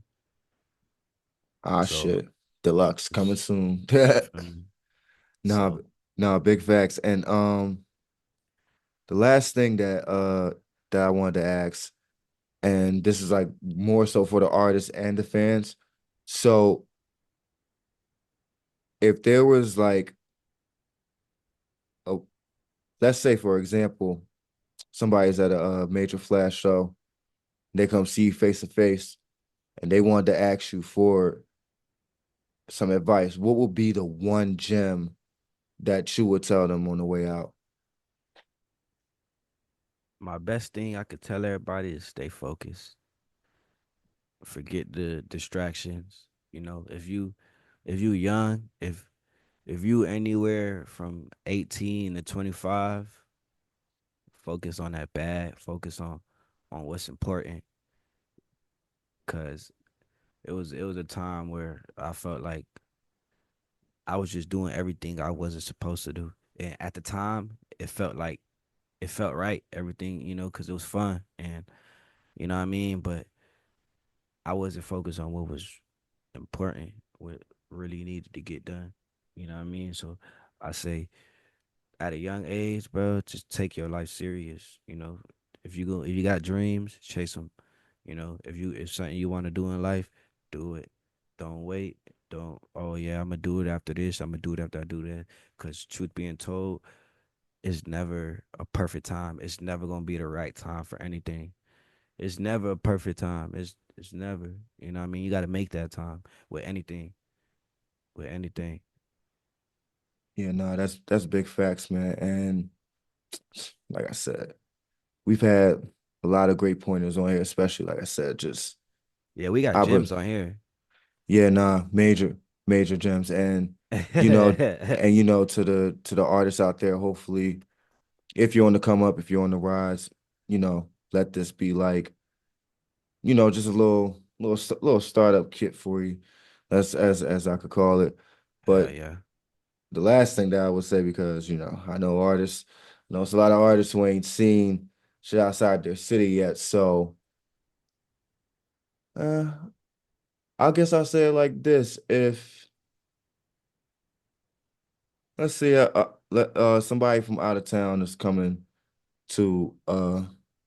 Ah, So shit. Deluxe coming it's soon. you feel me? Nah, So nah, big facts. And the last thing that I wanted to ask, and this is like more so for the artists and the fans. So if there was like a, let's say for example, somebody's at a Major Flash show, they come see you face to face, and they wanted to ask you for some advice, what would be the one gem that you would tell them on the way out? my best thing I could tell everybody is stay focused. Forget the distractions. If you young, if you anywhere from 18 to 25, focus on that bag, focus on what's important. Cause it was a time where I felt like I was just doing everything I wasn't supposed to do. And at the time, it felt right, everything, cause it was fun and you know what I mean? But I wasn't focused on what was important, what really needed to get done. You know what I mean? So I say at a young age, bro, just take your life serious. If you got dreams, chase them. If something you want to do in life, do it. Don't wait. Don't. Oh yeah, I'm gonna do it after this. I'm gonna do it after I do that. Cause truth being told, it's never a perfect time. It's never gonna be the right time for anything. It's never a perfect time. It's never. You know what I mean? You got to make that time with anything. With anything. Yeah, no, that's big facts, man. And like I said, we've had a lot of great pointers on here, especially like I said, just Yeah, we got I gyms would, on here. yeah, nah, major gems. And you know, to the artists out there, hopefully, if you're on the come up, if you're on the rise, let this be like, just a little startup kit for you. That's as I could call it. Hell But yeah. the last thing that I would say, because I know artists, it's a lot of artists who ain't seen shit outside their city yet. So uh, I guess I'll say it like this: if let's see, somebody from out of town is coming to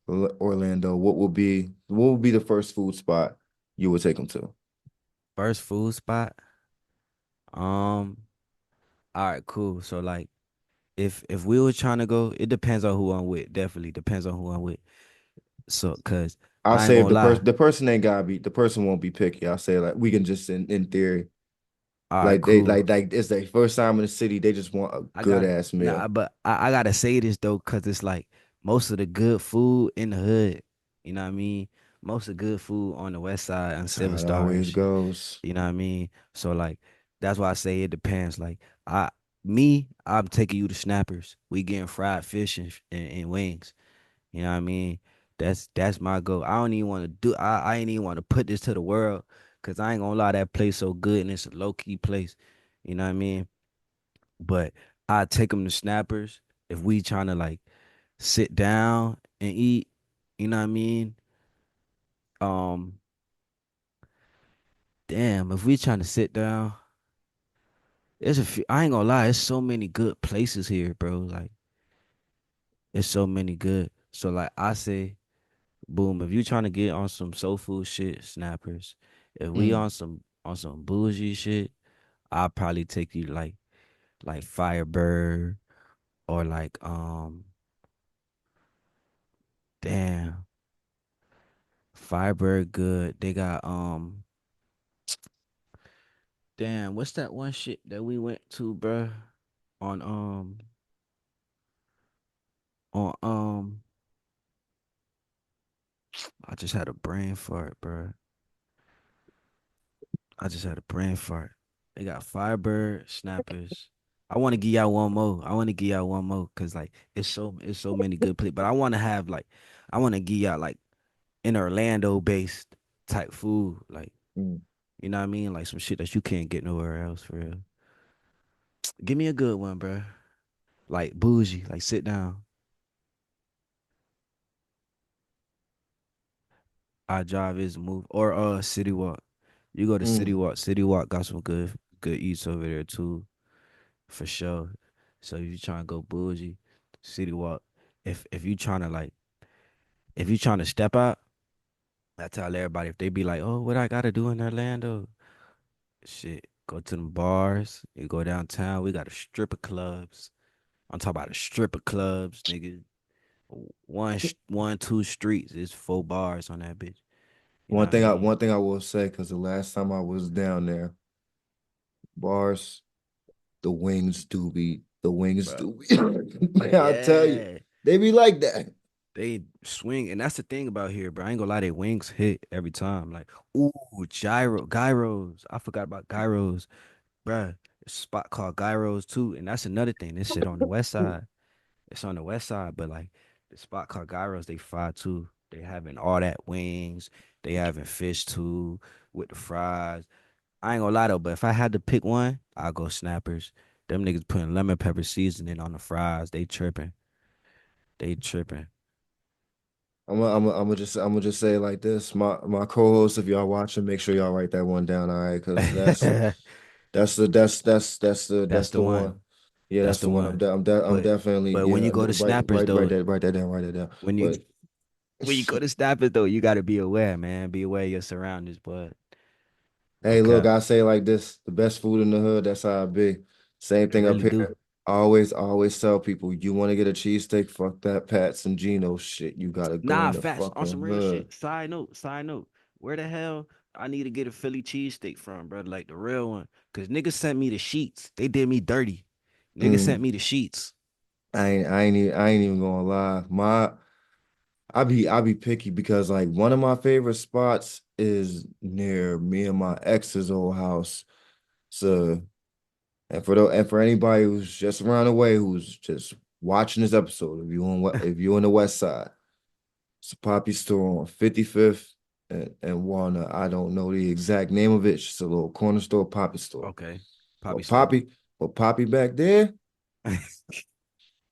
Orlando, what would be the first food spot you would take them to? First food spot. Um. All right. Cool. So like, if we were trying to go, it depends on who I'm with. Definitely depends on who I'm with. So, cause I'll I ain't say if gonna the lie. person the person ain't gotta be the person won't be picky. I'll say like we can just in theory, All right. like they Cool. like it's their first time in the city. They just want a I good got ass nah, meal. but I gotta say this though, cause it's like most of the good food in the hood. You know what I mean? Most of the good food on the west side and That's Silver how it Star and always shit. goes. You know what I mean? So like that's why I say it depends. Like I'm taking you to Snappers. We getting fried fish and wings. You know what I mean? That's my goal. I don't even want to do. I ain't even want to put this to the world, cause I ain't gonna lie. That place so good and it's a low key place. You know what I mean? But I take them to Snappers if we trying to like sit down and eat. You know what I mean? Um, damn, if we trying to sit down, there's a few. I ain't gonna lie. There's so many good places here, bro. Like it's so many good. So like I say, boom. If you trying to get on some soul food shit, Snappers. If we Mm. on some bougie shit, I'll probably take you like Firebird or like damn. Firebird good. They got damn, what's that one shit that we went to, bruh? on on I just had a brain fart, bro. I just had a brain fart. They got Firebird, Snappers. I want to give y'all one more. I want to give y'all one more because like it's so many good places. But I want to have like I want to give y'all like an Orlando based type food, like Mm. you know what I mean, like some shit that you can't get nowhere else for real. Give me a good one, bro. Like bougie, like sit down. I drive is move or City Walk. You go to City Mm. Walk. City Walk got some good eats over there too, for sure. So if you trying to go bougie, City Walk. If you trying to like if you trying to step out, I tell everybody if they be like, oh, what I gotta do in Orlando? Shit, go to them bars. You go downtown. We got a strip of clubs. I'm talking about a strip of clubs, nigga. One, two streets. It's 4 bars on that bitch. You know what I mean, One thing I will say, because the last time I was down there, bars, the wings bro? do be. Man, I'll tell you, Yeah, they be like that. they swing, and that's the thing about here, bro. I ain't gonna lie, they wings hit every time. Like, ooh, gyros. I forgot about gyros, bruh. There's a spot called gyros too, and that's another thing. This shit on the west side. It's on the west side, but like the spot called gyros, they fry too. They having all that wings. They having fish too with the fries. I ain't gonna lie though, but if I had to pick one, I'll go Snappers. Them niggas putting lemon pepper seasoning on the fries. They tripping. They tripping. I'm gonna just say it like this. My co-host, if y'all watching, make sure y'all write that one down, all right? Because That's that's the the one. one. Yeah, That's that's the the one. one. I'm But definitely, but when yeah. you go to Snappers Write though, write that down. when you But when you go to Snappers though, you gotta be aware, man. Be aware of your surroundings, but no hey, look, cap. I say it like this: the best food in the hood. That's how it be. Same It thing up really do. here. Always tell people, you want to get a cheesesteak, fuck that Pats and Gino shit. You gotta go Nah, in the facts on some fucking real hood. shit. Side note. Where the hell I need to get a Philly cheesesteak from, bro? Like the real one. Cause niggas sent me the sheets. They did me dirty. Niggas sent Mm, me the sheets. I ain't even gonna lie. I be picky because like one of my favorite spots is near me and my ex's old house. So and for anybody who's just around the way who's just watching this episode, if you on the west side, it's a Poppy store on 55th and Walnut. I don't know the exact name of it. It's just a little corner store, Poppy store. Okay. Well, Poppy store. Poppy, well, Poppy back there.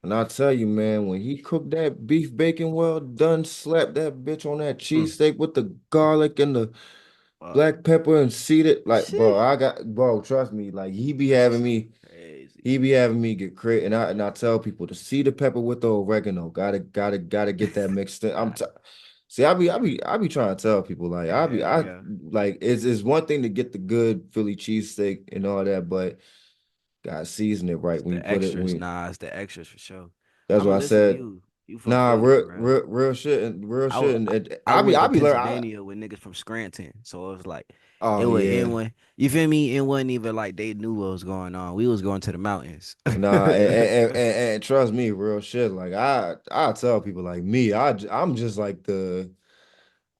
And I'll tell you, man, when he cooked that beef bacon well done, slapped that bitch on that Mm, cheesesteak with the garlic and the fuck. black pepper and seeded, like, bro, Shit. bro, trust me, like, Crazy. he be having me get crazy. And I tell people to see the pepper with the oregano, gotta get that mixed in. See, I be trying to tell people, like, Yeah, yeah. like, it's one thing to get the good Philly cheesesteak and all that, but gotta season it right It's when you the put it, extras. Nah, it's the extras for sure. that's I'ma what I listen to said. you. You from Nah, Philly for real. real I, shit, wa- and I went I to be learning. Pennsylvania with niggas from Scranton, so it was like Oh yeah, you feel me? It wasn't even like they knew what was going on. We was going to the mountains. nah, and trust me, real shit. Like I tell people like me, I'm just like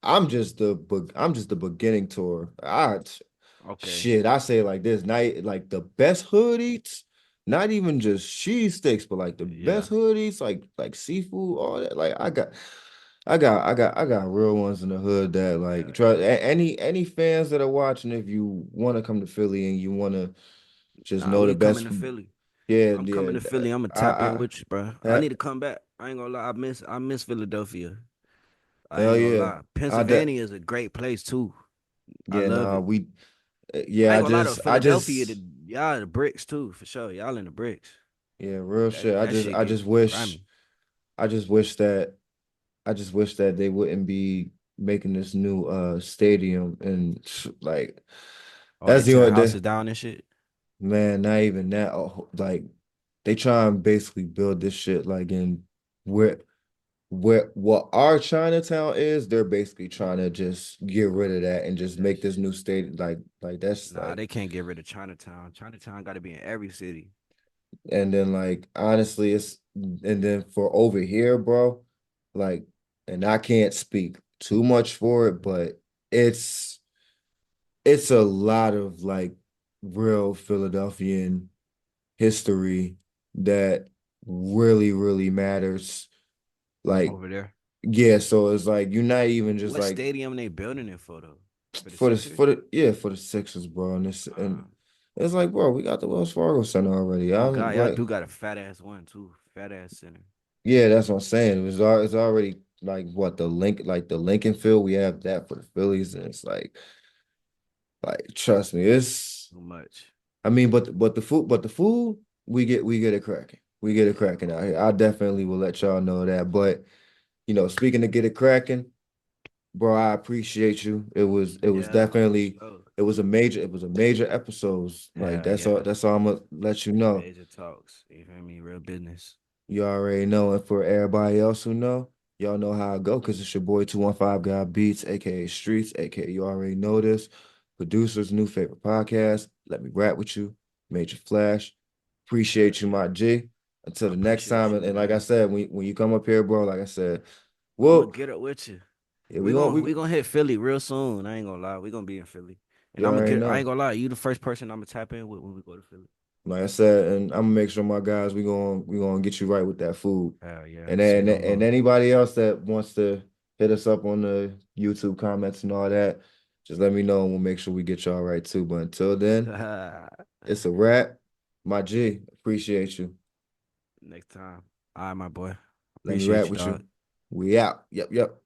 I'm just the beginning tour. Okay, Shit, I say it like this, night like the best hood eats, not even just cheese sticks, but like the yeah, best hood eats, like seafood, all that. Like I got real ones in the hood that like yeah, try yeah. any fans that are watching, if you want to come to Philly and you want to just Nah, know the we coming best, to Philly. yeah, I'm yeah, coming to Philly. I'm gonna tap in I with you, bro. I that need to come back. I ain't gonna lie. I miss Philadelphia. I hell ain't gonna yeah, lie. I that Pennsylvania is a great place too. I yeah, love nah, it. we I yeah, ain't gonna lie though. I Philadelphia, just y'all the bricks too for sure. Y'all in the bricks. yeah, real shit. That shit I get just wish grimy. I just wish that I just wish that they wouldn't be making this new stadium and like Oh, they that's the tearing only houses down and shit. man, not even that. Like they try and basically build this shit like in where what our Chinatown is, they're basically trying to just get rid of that and just make That's this new state like that's Nah, like they can't get rid of Chinatown. Chinatown got to be in every city. And then like honestly, and then for over here, bro, like, and I can't speak too much for it, but it's it's a lot of like real Philadelphian history that really, really matters. Like, over there. yeah, so it's like you're not even just What like stadium they building it for though? For the for the Sixers? for the yeah for the Sixers, bro. And Uh, it's like, bro, we got the Wells Fargo Center already. oh I'm God, y'all like, do got a fat ass one too. Fat ass center. yeah, that's what I'm saying. It's already like what the Lincoln Field. We have that for the Phillies, and it's like trust me, it's Too much. I mean, but the food we get it cracking. We get it Yeah, cracking out here. I definitely will let y'all know that. But speaking to get it cracking, bro, I appreciate you. It was yeah, for definitely sure. it was a major episodes. Like Hell yeah. that's all I'm gonna let you know. Major talks. You feel me? Real business. You already know. And for everybody else who know, y'all know how I go because it's your boy 215 God Beats, aka Streets, aka you already know this. Producer's new favorite podcast. Let me rap with you. Major Flash. Hell Appreciate you, yeah. my G. Until I the next appreciate time. you, And like I man. said, when you come up here, bro, like I said, I'm gonna well, get up with you. yeah, We gonna we we gonna hit Philly real soon. I ain't gonna lie. We gonna be in Philly. And you I'm gonna already get I ain't know. gonna lie, you the first person I'm gonna tap in with when we go to Philly. Like I said, and I'm gonna make sure my guys we gonna get you right with that food. Hell yeah. And Say then no and more. anybody else that wants to hit us up on the YouTube comments and all that, just let me know and we'll make sure we get y'all right too. But until then, it's a wrap. My G, appreciate you. Next time. All right, my boy. Let me Appreciate rap you, with dog. you. We out. Yep, yep.